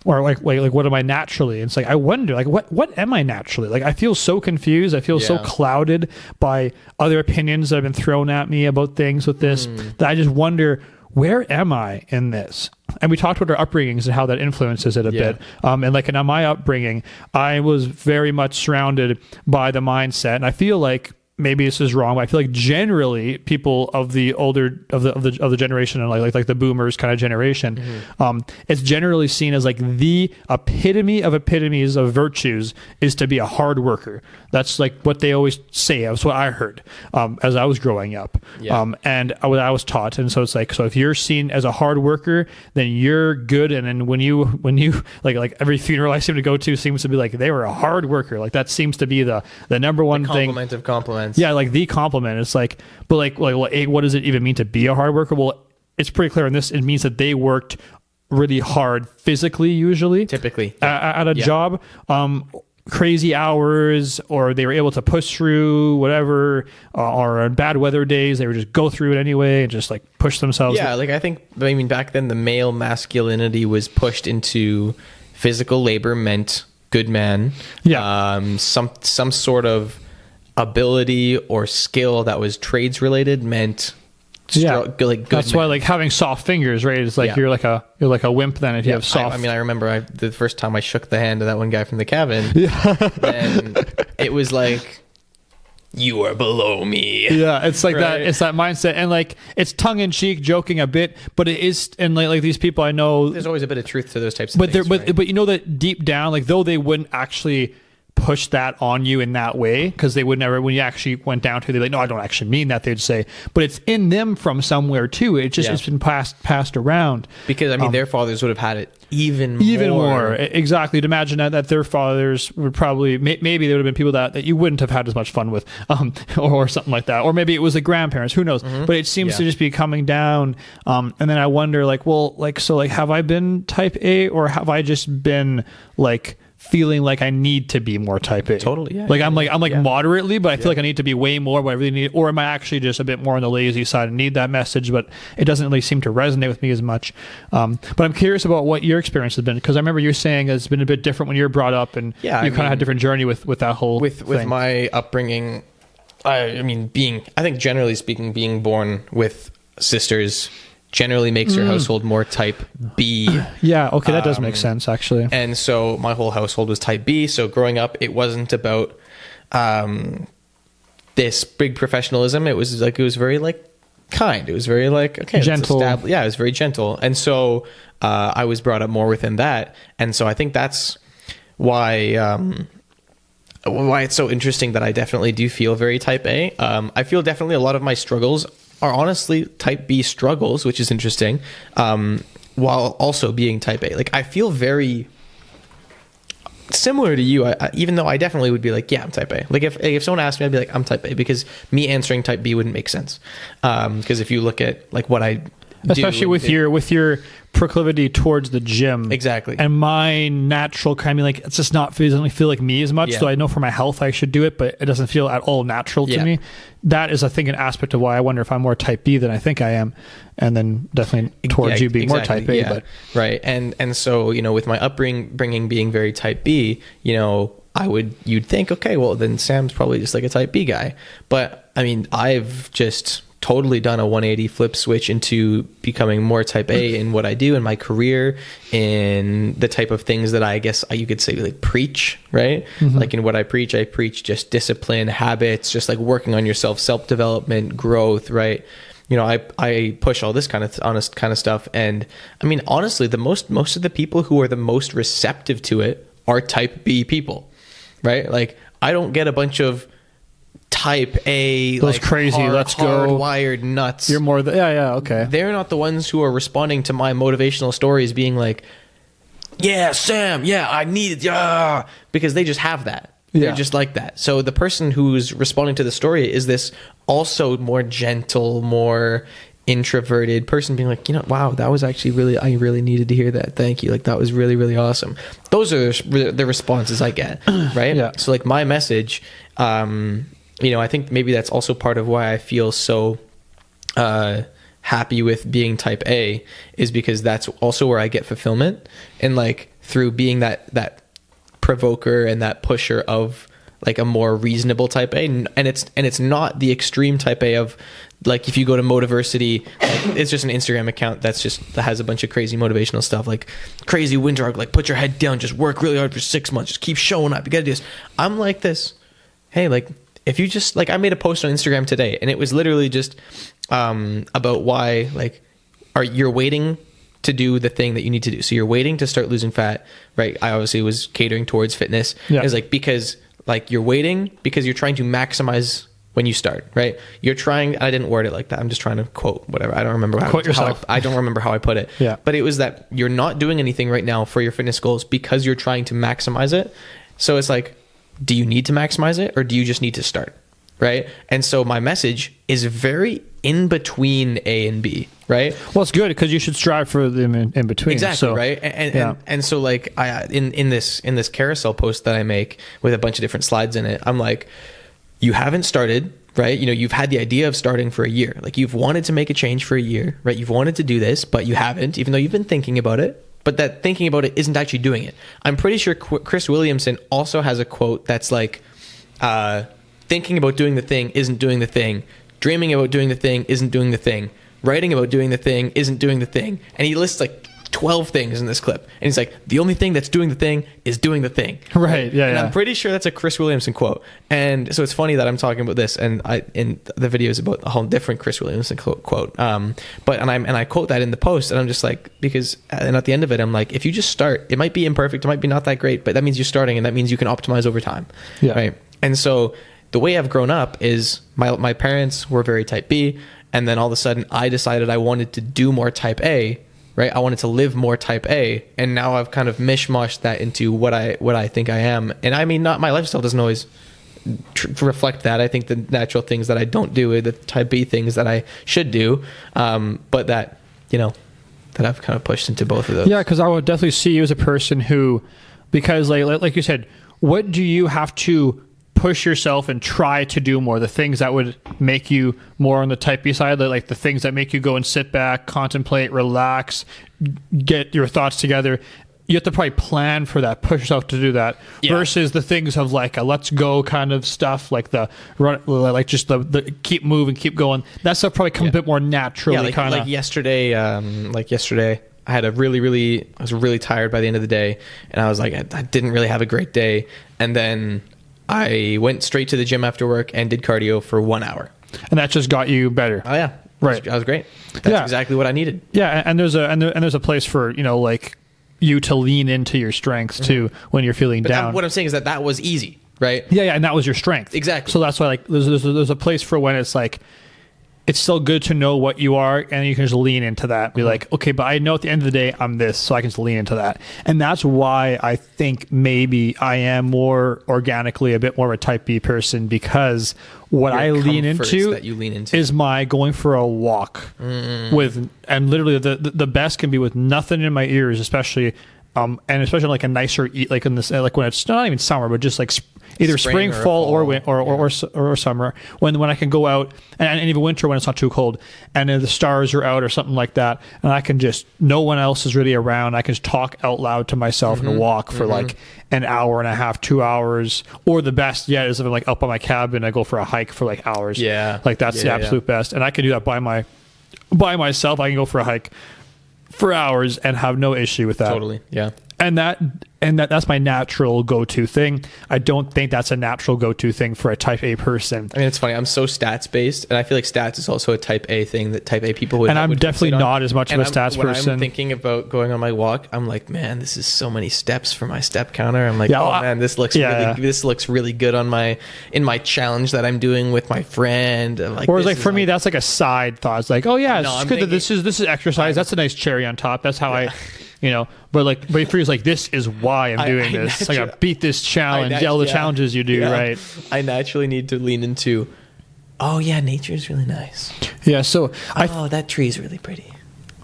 or like what am I naturally? And it's like, I wonder, like, what am I naturally? Like, I feel so confused. I feel so clouded by other opinions that have been thrown at me about things with this, that I just wonder, where am I in this? And we talked about our upbringings and how that influences it a bit. And like in my upbringing, I was very much surrounded by the mindset, and I feel like, maybe this is wrong, but I feel like generally people of the older of the generation, and like the boomers kind of generation, it's generally seen as like the epitome of epitomes of virtues is to be a hard worker. That's like what they always say. That's what I heard as I was growing up, and what I was taught. And so it's like, so if you're seen as a hard worker, then you're good. And then when you like every funeral I seem to go to seems to be like, they were a hard worker. Like that seems to be the number one thing. Compliment of compliments. Yeah, like the compliment. It's like, but like, what does it even mean to be a hard worker? Well, it's pretty clear in this. It means that they worked really hard physically, usually, typically at a job, crazy hours, or they were able to push through whatever, or on bad weather days, they would just go through it anyway and just like push themselves. Yeah, like I mean, back then the male masculinity was pushed into physical labor meant good man. Yeah. Some sort of ability or skill that was trades related meant like good. That's why like having soft fingers, right? It's like you're like a wimp then if you have soft. I mean, I remember the first time I shook the hand of that one guy from the cabin. Then it was like, you are below me. Yeah, it's like that. It's that mindset, and like it's tongue in cheek, joking a bit, but it is. And like these people I know, there's always a bit of truth to those types of things. But you know that deep down, like though they wouldn't actually push that on you in that way, because they would never, when you actually went down to it, they're like, no, I don't actually mean that, they'd say, but it's in them from somewhere too. It just it's been passed around, because I mean their fathers would have had it even more. Exactly. To imagine that their fathers would probably maybe there would have been people that you wouldn't have had as much fun with, or something like that, or maybe it was the grandparents, who knows. But it seems to just be coming down, and then I wonder, like, well, like, so like, have I been type A, or have I just been like feeling like I need to be more type A. Totally, yeah. Like I'm moderately, but I feel like I need to be way more, but I really need, or am I actually just a bit more on the lazy side and need that message, but it doesn't really seem to resonate with me as much. But I'm curious about what your experience has been, because I remember you saying it's been a bit different when you were brought up, and you kind of had a different journey with that whole with my upbringing. I think generally speaking, being born with sisters generally makes your household more type B. Yeah, okay, that does make sense, actually. And so my whole household was type B. So growing up, it wasn't about this big professionalism. It was very like kind. It was very like, okay, gentle. It was very gentle. And so I was brought up more within that. And so I think that's why it's so interesting that I definitely do feel very type A. I feel definitely a lot of my struggles are honestly type B struggles, which is interesting, while also being type A. Like, I feel very similar to you, even though I definitely would be like, yeah, I'm type A. Like, if someone asked me, I'd be like, I'm type A, because me answering type B wouldn't make sense. Because if you look at like what I especially do, with your proclivity towards the gym, exactly, and my natural kind of like, it's just not, it doesn't feel like me as much. So I know for my health I should do it, but it doesn't feel at all natural to me. That is, I think, an aspect of why I wonder if I'm more type B than I think I am, and then definitely towards you being more type A. But right, and so, you know, with my upbringing being very type B, you know, you'd think, okay, well then Sam's probably just like a type B guy. But I mean, I've just totally done a 180 flip switch into becoming more type A in what I do in my career, in the type of things that I guess you could say like preach, right? Like in what I preach just discipline, habits, just like working on yourself, self-development, growth, right? You know, I push all this kind of honest kind of stuff. And I mean, honestly, most of the people who are the most receptive to it are type B people, right? Like, I don't get a bunch of type A, those like crazy, let's go, hardwired nuts. You're more okay. They're not the ones who are responding to my motivational stories being like, yeah, Sam, yeah, I need it, because they just have that. They're just like that. So the person who's responding to the story is this also more gentle, more introverted person being like, you know, wow, that was actually I really needed to hear that. Thank you. Like, that was really, really awesome. Those are the responses I get, right? Yeah. So like my message, you know, I think maybe that's also part of why I feel so happy with being type A, is because that's also where I get fulfillment, and like through being that provoker and that pusher of like a more reasonable type A, and it's not the extreme type A of like, if you go to Motiversity, like, it's just an Instagram account that has a bunch of crazy motivational stuff, like crazy winter arc, like put your head down, just work really hard for 6 months, just keep showing up, you gotta do this. I'm like this, hey, like, if you just, like, I made a post on Instagram today, and it was literally just about why, like, you're waiting to do the thing that you need to do. So you're waiting to start losing fat, right? I obviously was catering towards fitness. Yeah. It's like, because like you're waiting because you're trying to maximize when you start, right? You're trying, I didn't word it like that. I'm just trying to quote whatever. I don't remember I don't remember how I put it. Yeah. But it was that you're not doing anything right now for your fitness goals because you're trying to maximize it. So it's like, do you need to maximize it, or do you just need to start, right? And so my message is very in between A and B, right? Well, it's good because you should strive for them in between. Exactly, so, right? And so like in this carousel post that I make with a bunch of different slides in it, I'm like, you haven't started, right? You know, you've had the idea of starting for a year. Like, you've wanted to make a change for a year, right? You've wanted to do this, but you haven't, even though you've been thinking about it. But that thinking about it isn't actually doing it. I'm pretty sure Chris Williamson also has a quote that's like, thinking about doing the thing isn't doing the thing. Dreaming about doing the thing isn't doing the thing. Writing about doing the thing isn't doing the thing. And he lists like 12 things in this clip. And he's like, the only thing that's doing the thing is doing the thing. Right. Yeah. And I'm pretty sure that's a Chris Williamson quote. And so it's funny that I'm talking about this, and in the video is about a whole different Chris Williamson quote. But I quote that in the post, and I'm just like, and at the end of it, I'm like, if you just start, it might be imperfect, it might be not that great, but that means you're starting, and that means you can optimize over time. Yeah. Right. And so the way I've grown up is my parents were very type B, and then all of a sudden I decided I wanted to do more type A. Right, I wanted to live more type A, and now I've kind of mishmashed that into what I think I am. And I mean, not my lifestyle doesn't always reflect that. I think the natural things that I don't do are the type B things that I should do, but that, you know, that I've kind of pushed into both of those. Yeah, because I would definitely see you as a person who because like you said, what do you have to push yourself and try to do more? The things that would make you more on the type B side, like the things that make you go and sit back, contemplate, relax, get your thoughts together. You have to probably plan for that, push yourself to do that, versus the things of like a let's go kind of stuff, like the run, like just the keep moving, keep going. That stuff probably comes a bit more naturally. Like yesterday, I was really tired by the end of the day, and I was like, I didn't really have a great day, and then I went straight to the gym after work and did cardio for 1 hour. And that just got you better. Oh yeah. Right. That was great. That's exactly what I needed. Yeah. And there's a place for, like you to lean into your strengths too, when you're feeling down. What I'm saying is that was easy, right? Yeah. And that was your strength. Exactly. So that's why like there's a place for when it's like, it's still good to know what you are, and you can just lean into that. Be like, okay, but I know at the end of the day, I'm this, so I can just lean into that. And that's why I think maybe I am more organically a bit more of a type B person, because what I lean into, is my going for a walk with, and literally the best can be with nothing in my ears, especially, and especially like a nicer, like in this, like when it's not even summer, but just like either spring, fall, or summer, when I can go out, and even winter when it's not too cold, and the stars are out or something like that, and I can just, no one else is really around, I can just talk out loud to myself and walk for like an hour and a half, 2 hours, or the best yet is if I'm like up on my cabin, I go for a hike for like hours. Like that's the absolute best, and I can do that by myself. I can go for a hike for hours and have no issue with that. Totally. Yeah. And that's my natural go-to thing. I don't think that's a natural go-to thing for a type A person. I mean, it's funny. I'm so stats based, and I feel like stats is also a type A thing that type A people would. And I'm definitely not as much of a stats person. When I'm thinking about going on my walk, I'm like, man, this is so many steps for my step counter. I'm like, man, this looks really good in my challenge that I'm doing with my friend. Like, whereas like for me, that's like a side thought. It's like, oh yeah, it's good that this is exercise. That's a nice cherry on top. That's how I. But for you, it's like, this is why I'm doing this. Like, I beat this challenge, all the challenges you do, right? I naturally need to lean into, oh yeah, nature is really nice. Yeah, so that tree is really pretty.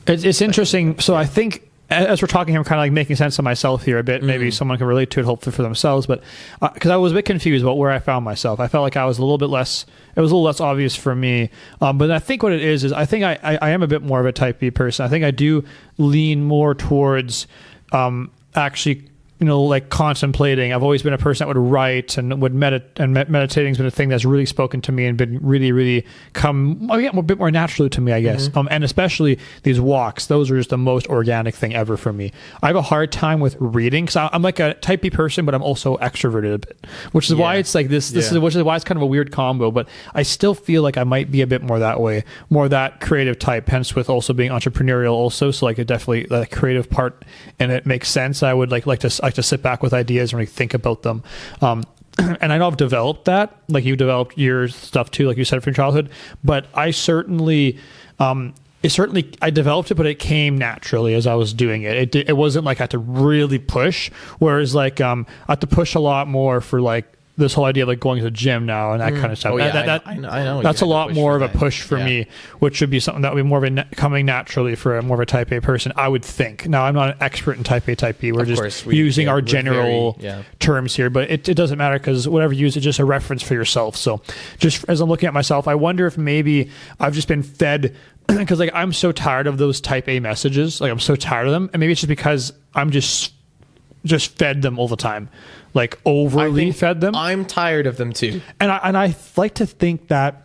It's interesting. So I think as we're talking, I'm kind of like making sense of myself here a bit. Maybe someone can relate to it, hopefully for themselves. But because I was a bit confused about where I found myself, I felt like I was a little bit less. It was a little less obvious for me. But I think what it is I think I am a bit more of a type B person. I think I do lean more towards actually, like contemplating. I've always been a person that would write and would meditate, and meditating's been a thing that's really spoken to me and been really, really come a bit more naturally to me, I guess. And especially these walks, those are just the most organic thing ever for me. I have a hard time with reading, because I'm like a type B person, but I'm also extroverted a bit, which is why it's like which is why it's kind of a weird combo, but I still feel like I might be a bit more that way, more that creative type, hence with also being entrepreneurial also. So like it definitely, the creative part, and it makes sense. I would like to sit back with ideas and really think about them. And I know I've developed that, like you developed your stuff too, like you said, from your childhood, but I certainly, I developed it, but it came naturally as I was doing it. It wasn't like I had to really push, whereas like, I had to push a lot more for like, this whole idea of like going to the gym now and that kind of stuff. I know. That's a lot more of a push for me, which should be something that would be more of coming naturally for more of a type A person, I would think. Now, I'm not an expert in type A, type B. We're just using our general terms here, but it doesn't matter, because whatever you use is just a reference for yourself. So just as I'm looking at myself, I wonder if maybe I've just been fed, because like I'm so tired of those type A messages. Like I'm so tired of them. And maybe it's just because I'm just fed them all the time, like overly fed them. I'm tired of them too. And I like to think that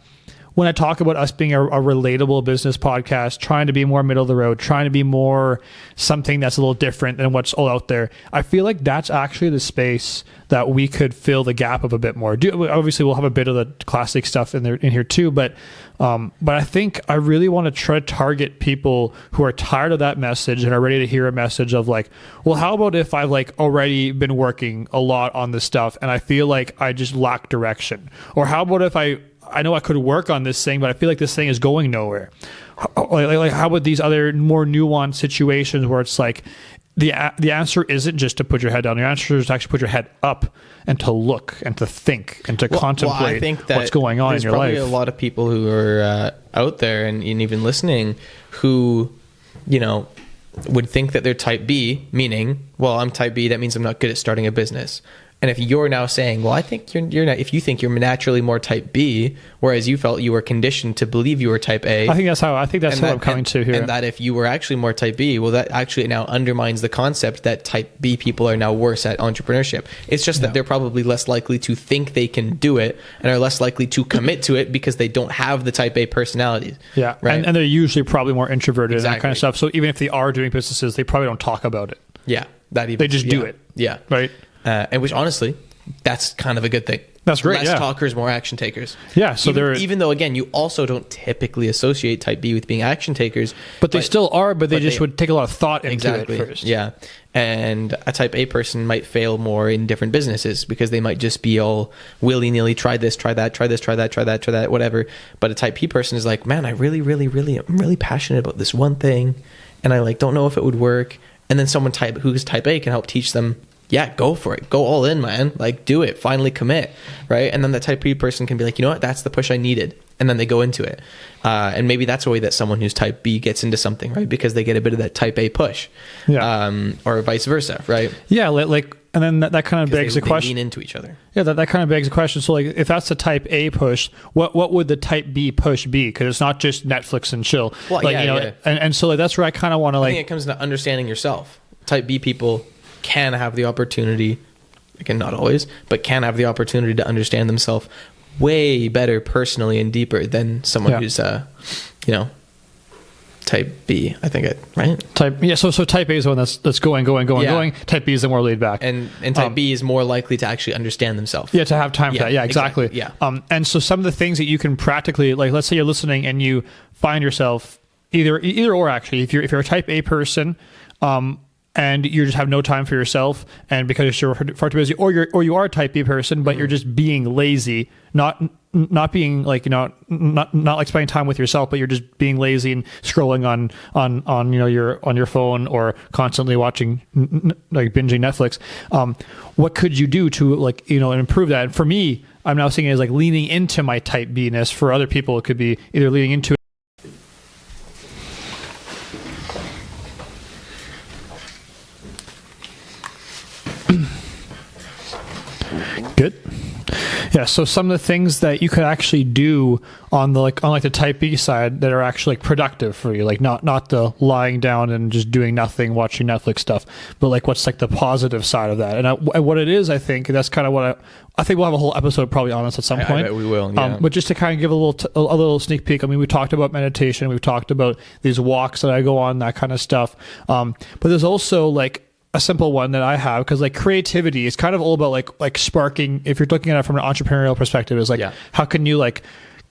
when I talk about us being a relatable business podcast, trying to be more middle of the road, trying to be more something that's a little different than what's all out there, I feel like that's actually the space that we could fill the gap of a bit more. Obviously, we'll have a bit of the classic stuff in here too, but I think I really want to try to target people who are tired of that message and are ready to hear a message of like, well, how about if I've like already been working a lot on this stuff and I feel like I just lack direction? Or how about if I know I could work on this thing, but I feel like this thing is going nowhere? Like how about these other more nuanced situations where it's like, the answer isn't just to put your head down. The answer is to actually put your head up and to look and to think and to contemplate I think that what's going on in your life. There's probably a lot of people who are out there and even listening who, would think that they're type B, meaning, well, I'm type B, that means I'm not good at starting a business. And if you're now saying, well, I think you're not, if you think you're naturally more type B, whereas you felt you were conditioned to believe you were type A. I think that's how I'm coming to here. And that if you were actually more type B, well, that actually now undermines the concept that type B people are now worse at entrepreneurship. It's just that they're probably less likely to think they can do it and are less likely to commit to it because they don't have the type A personalities. Yeah. Right. And they're usually probably more introverted and that kind of stuff. So even if they are doing businesses, they probably don't talk about it. Yeah. They just do it. Yeah. Right. And which honestly, that's kind of a good thing. That's great. Less talkers, more action takers. Yeah. So even though again, you also don't typically associate type B with being action takers, but they still are. But they just would take a lot of thought into it first. Yeah. And a type A person might fail more in different businesses because they might just be all willy nilly, try this, try that, try this, try that, try that, try that, whatever. But a type B person is like, man, I'm really passionate about this one thing, and I don't know if it would work. And then someone who's type A can help teach them. Yeah, go for it. Go all in, man. Do it. Finally commit, right? And then the type B person can be like, you know what? That's the push I needed. And then they go into it. And maybe that's a way that someone who's type B gets into something, right? Because they get a bit of that type A push. Yeah. Or vice versa, right? Yeah, and then that kind of begs the question. They lean into each other. Yeah, that kind of begs the question. So if that's the type A push, what would the type B push be? Because it's not just Netflix and chill. Well, And so that's where I kind of want to I think it comes to understanding yourself. Type B people can have the opportunity, again, not always, but can have the opportunity to understand themselves way better personally and deeper than someone who's, type B, I think right? So type A is the one that's going. Type B is the more laid back. And type B is more likely to actually understand themselves. Yeah, to have time for that. Yeah, exactly. Yeah. And so some of the things that you can practically, let's say you're listening and you find yourself either or actually, if you're a type A person, and you just have no time for yourself, and because you're far too busy, or you are a type B person, but you're just being lazy, not being not spending time with yourself, but you're just being lazy and scrolling on your phone or constantly watching binging Netflix. What could you do to improve that? And for me, I'm now seeing it as leaning into my type B-ness. For other people, it could be either leaning into Good. Yeah. So some of the things that you could actually do on the the type B side that are actually productive for you, not the lying down and just doing nothing, watching Netflix stuff, but what's the positive side of that. And what it is, I think that's kind of what I think we'll have a whole episode probably on this at some point. I bet we will. Yeah. But just to kind of give a little sneak peek. I mean, we talked about meditation, we've talked about these walks that I go on, that kind of stuff. But there's also a simple one that I have, because creativity is kind of all about sparking. If you're looking at it from an entrepreneurial perspective, is how can you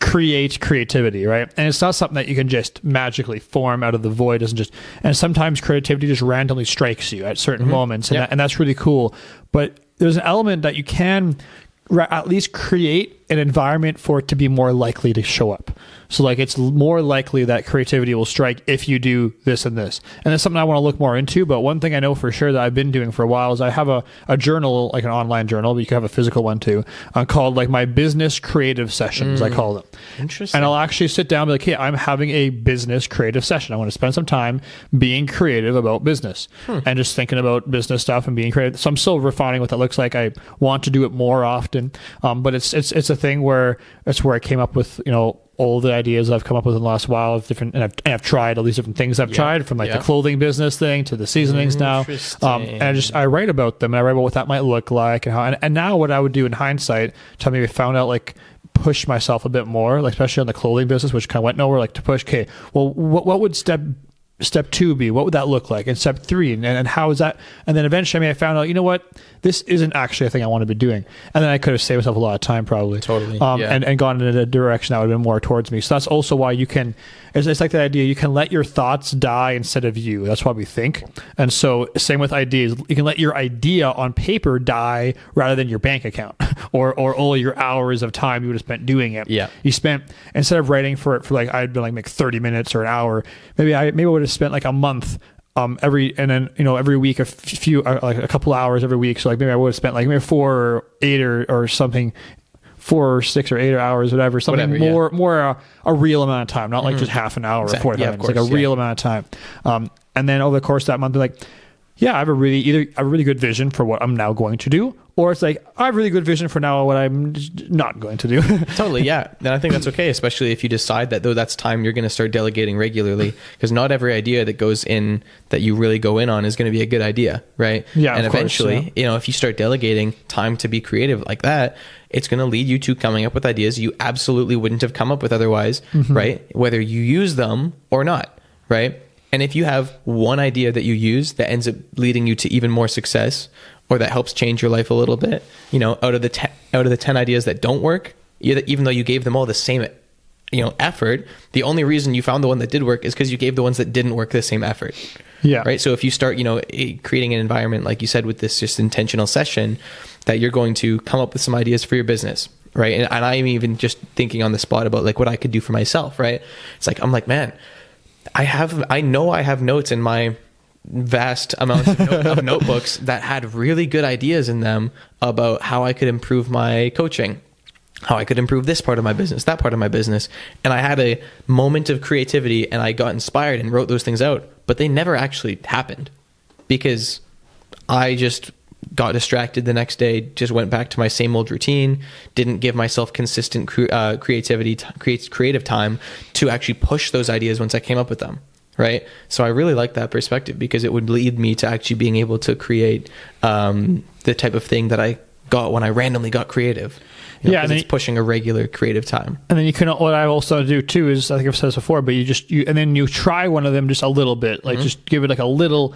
create creativity, right? And it's not something that you can just magically form out of the void. It doesn't just, and sometimes creativity just randomly strikes you at certain moments, and that's really cool. But there's an element that you can at least create an environment for it to be more likely to show up. So it's more likely that creativity will strike if you do this and this. And that's something I want to look more into. But one thing I know for sure that I've been doing for a while is I have a journal, an online journal, but you can have a physical one too, called my business creative sessions, I call them. Interesting. And I'll actually sit down and be hey, I'm having a business creative session. I want to spend some time being creative about business and just thinking about business stuff and being creative. So I'm still refining what that looks like. I want to do it more often. But it's a thing where it's where I came up with, all the ideas I've come up with in the last while of different, and I've tried all these different things I've tried, from the clothing business thing to the seasonings now. And I write about them, and I write about what that might look like and how, and now what I would do in hindsight to maybe found out push myself a bit more, especially on the clothing business, which kind of went nowhere, to push, okay, well, what would step 2 be? What would that look like? And step 3, and how is that? And then eventually I found out, you know what? This isn't actually a thing I want to be doing. And then I could have saved myself a lot of time probably. Totally. And gone in a direction that would have been more towards me. So that's also why you can, it's like the idea, you can let your thoughts die instead of you. That's why we think. And so same with ideas. You can let your idea on paper die rather than your bank account or all your hours of time you would have spent doing it. Yeah. You spent, instead of writing for I'd been 30 minutes or an hour, maybe I would have spent a month every week a couple hours every week. So maybe I would have spent maybe 4 or 8 or something 4 or 6 or 8 hours, whatever, something more a real amount of time, not like just half an hour or 45 minutes, like a real amount of time. And then over the course of that month, be like, yeah, I have a really good vision for what I'm now going to do, or it's like, I have a really good vision for now what I'm not going to do. Totally, yeah. And I think that's okay, especially if you decide that, though, that's time you're going to start delegating regularly, because not every idea that goes in, that you really go in on, is going to be a good idea, right? Yeah, and eventually, you know, if you start delegating time to be creative like that, it's going to lead you to coming up with ideas you absolutely wouldn't have come up with otherwise, right? Whether you use them or not, right? And if you have one idea that you use that ends up leading you to even more success, or that helps change your life a little bit, you know, out of the 10 ideas that don't work, even though you gave them all the same, you know, effort, the only reason you found the one that did work is because you gave the ones that didn't work the same effort. Yeah. Right. So if you start, you know, creating an environment, like you said, with this just intentional session, that you're going to come up with some ideas for your business. Right. And I'm even just thinking on the spot about like what I could do for myself. Right. It's like, I'm like, man, I know I have notes in my vast amounts of notebooks that had really good ideas in them about how I could improve my coaching, how I could improve this part of my business, that part of my business. And I had a moment of creativity and I got inspired and wrote those things out, but they never actually happened because I just got distracted the next day, just went back to my same old routine, didn't give myself consistent creative time to actually push those ideas once I came up with them. Right. So I really like that perspective because it would lead me to actually being able to create the type of thing that I got when I randomly got creative. You know, yeah, and it's pushing a regular creative time. And then you can, what I also do too is, I think I've said this before, but and then you try one of them just a little bit, like just give it like a little,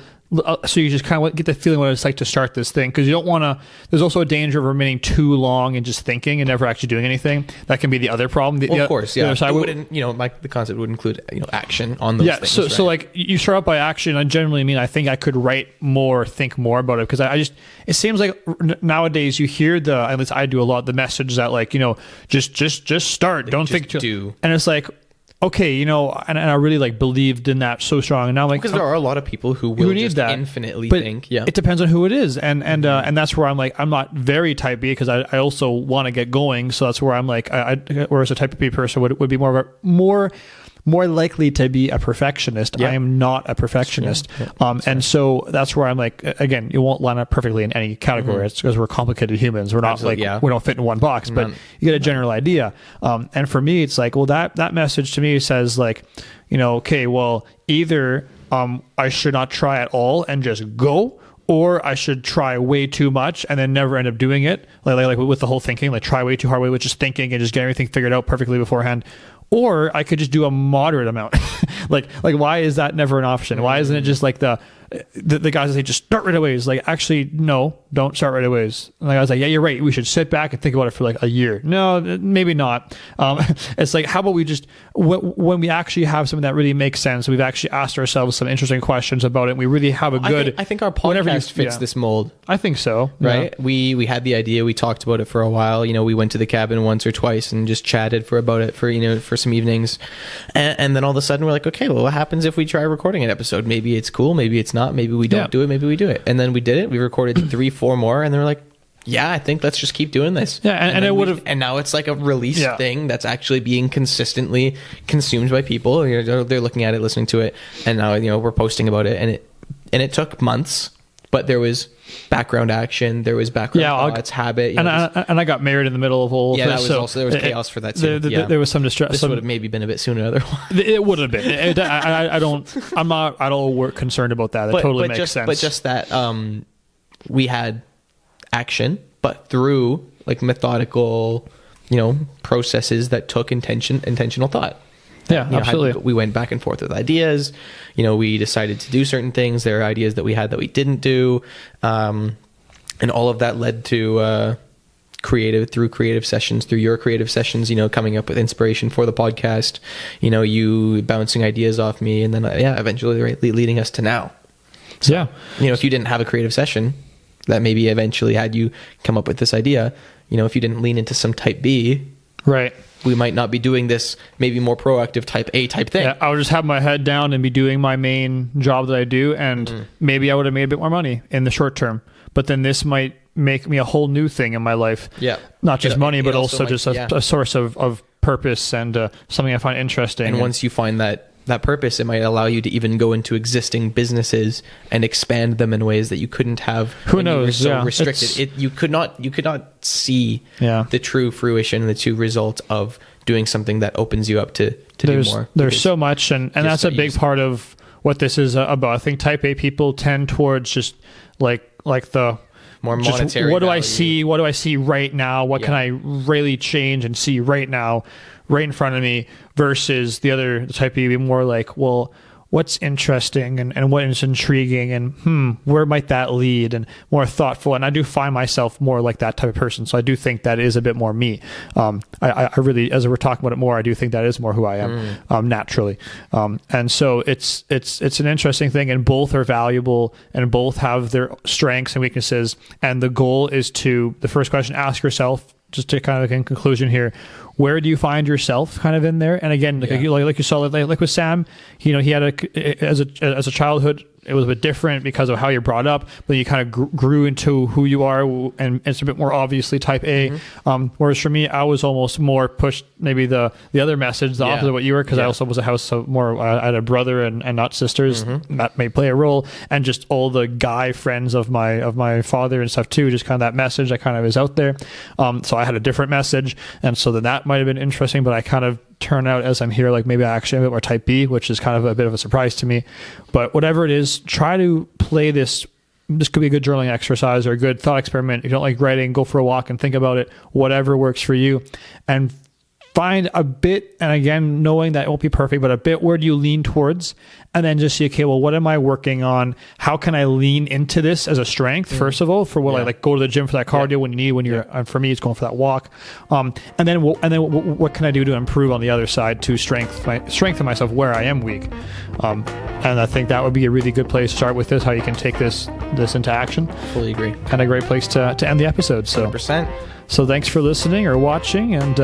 so you just kind of get the feeling what it's like to start this thing, because you don't want to. There's also a danger of remaining too long and just thinking and never actually doing anything. That can be the other problem. Of course, yeah. It wouldn't, you know, the concept would include, you know, action on those things. Yeah, so like you start out by action. I generally mean I think I could write more, think more about it, because I just, it seems like nowadays you hear at least I do a lot, the message that like, you know, just start, don't think, do, and it's like, okay, you know, and I really like believed in that so strong, and now like, because there are a lot of people who will just infinitely think. Yeah, it depends on who it is, and that's where I'm like, I'm not very type B because I also want to get going, so that's where I'm like, whereas a type B person would be more likely to be a perfectionist. I am not a perfectionist. And so that's where I'm like, again, you won't line up perfectly in any category. It's because we're complicated humans. We're not we don't fit in one box, but you get a general idea. And for me, it's like, well, that message to me says like, you know, okay, well, either I should not try at all and just go, or I should try way too much and then never end up doing it. Like with the whole thinking, like try way too hard, with just thinking and just get everything figured out perfectly beforehand. Or I could just do a moderate amount. like why is that never an option? Why isn't it just like the guys that say just start right away? Is like, actually, no, don't start right away. And the guy's like, yeah, you're right. We should sit back and think about it for like a year. No, maybe not. It's like, how about we just, when we actually have something that really makes sense, we've actually asked ourselves some interesting questions about it, and we really have a good... I think our podcast fits this mold. I think so. Right? Yeah. We had the idea, we talked about it for a while. You know, we went to the cabin once or twice and just chatted for some evenings. And then all of a sudden we're like, okay, well, what happens if we try recording an episode? Maybe it's cool, maybe it's not. Maybe we don't do it. Maybe we do it. And then we did it. We recorded 3-4 more, and they were like, yeah, I think let's just keep doing this. Yeah. And it would have, and now it's like a released thing that's actually being consistently consumed by people. You know, they're looking at it, listening to it. And now, you know, we're posting about it, and it took months, but there was background action, there was background thoughts, habit. And I got married in the middle of all of this. There was chaos for that too. There was some distress. This would have maybe been a bit sooner otherwise. It would have been. I'm not at all concerned about that. It totally makes sense. But just that we had action, but through like methodical, you know, processes that took intentional thought. Yeah, absolutely. We went back and forth with ideas. You know, we decided to do certain things. There are ideas that we had that we didn't do. And all of that led to creative sessions, through your creative sessions, you know, coming up with inspiration for the podcast, you know, you bouncing ideas off me, and then, eventually leading us to now. So, yeah. You know, if you didn't have a creative session that maybe eventually had you come up with this idea, you know, if you didn't lean into some type B, right, we might not be doing this maybe more proactive type A type thing. Yeah, I would just have my head down and be doing my main job that I do, and maybe I would have made a bit more money in the short term. But then this might make me a whole new thing in my life. Yeah. Not just money, but also just a source of purpose and something I find interesting. And once you find that purpose, it might allow you to even go into existing businesses and expand them in ways that you couldn't have. Who knows? You were so restricted. You could not see the true fruition and the true result of doing something that opens you up to do more. There's so much, and that's a big part of what this is about. I think type A people tend towards just like the more monetary. What do I see? What do I see right now? What can I really change and see right now, right in front of me? Versus the type B, be more like, well, what's interesting and what is intriguing and where might that lead, and more thoughtful. And I do find myself more like that type of person. So I do think that is a bit more me. I really, as we're talking about it more, I do think that is more who I am naturally. And so it's an interesting thing, and both are valuable and both have their strengths and weaknesses. And the goal is the first question, ask yourself, just to kind of in conclusion here, where do you find yourself kind of in there? And again, like you saw, like with Sam, he had as a childhood, it was a bit different because of how you're brought up, but you kind of grew into who you are, and it's a bit more obviously type A. Whereas for me, I was almost more pushed, maybe the other message, the opposite of what you were, because I also was a house of more, I had a brother and not sisters. That may play a role, and just all the guy friends of my father and stuff too, just kind of that message that kind of is out there. So I had a different message, and so then that might have been interesting, but I kind of turn out as I'm here, like maybe I actually am a bit more type B, which is kind of a bit of a surprise to me. But whatever it is, try to play this. This could be a good journaling exercise or a good thought experiment. If you don't like writing, go for a walk and think about it, whatever works for you. And find a bit, and again, knowing that it won't be perfect, but a bit where do you lean towards, and then just see, okay, well, what am I working on? How can I lean into this as a strength, first of all, for what I like, go to the gym for that cardio when you need, when you're, for me, it's going for that walk. And then what can I do to improve on the other side to strengthen myself where I am weak? And I think that would be a really good place to start with this, how you can take this into action. Fully agree. And a great place to end the episode. So 100%. So thanks for listening or watching, and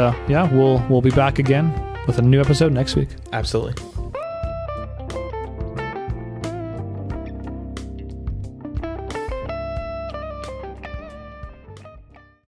we'll be back again with a new episode next week. Absolutely.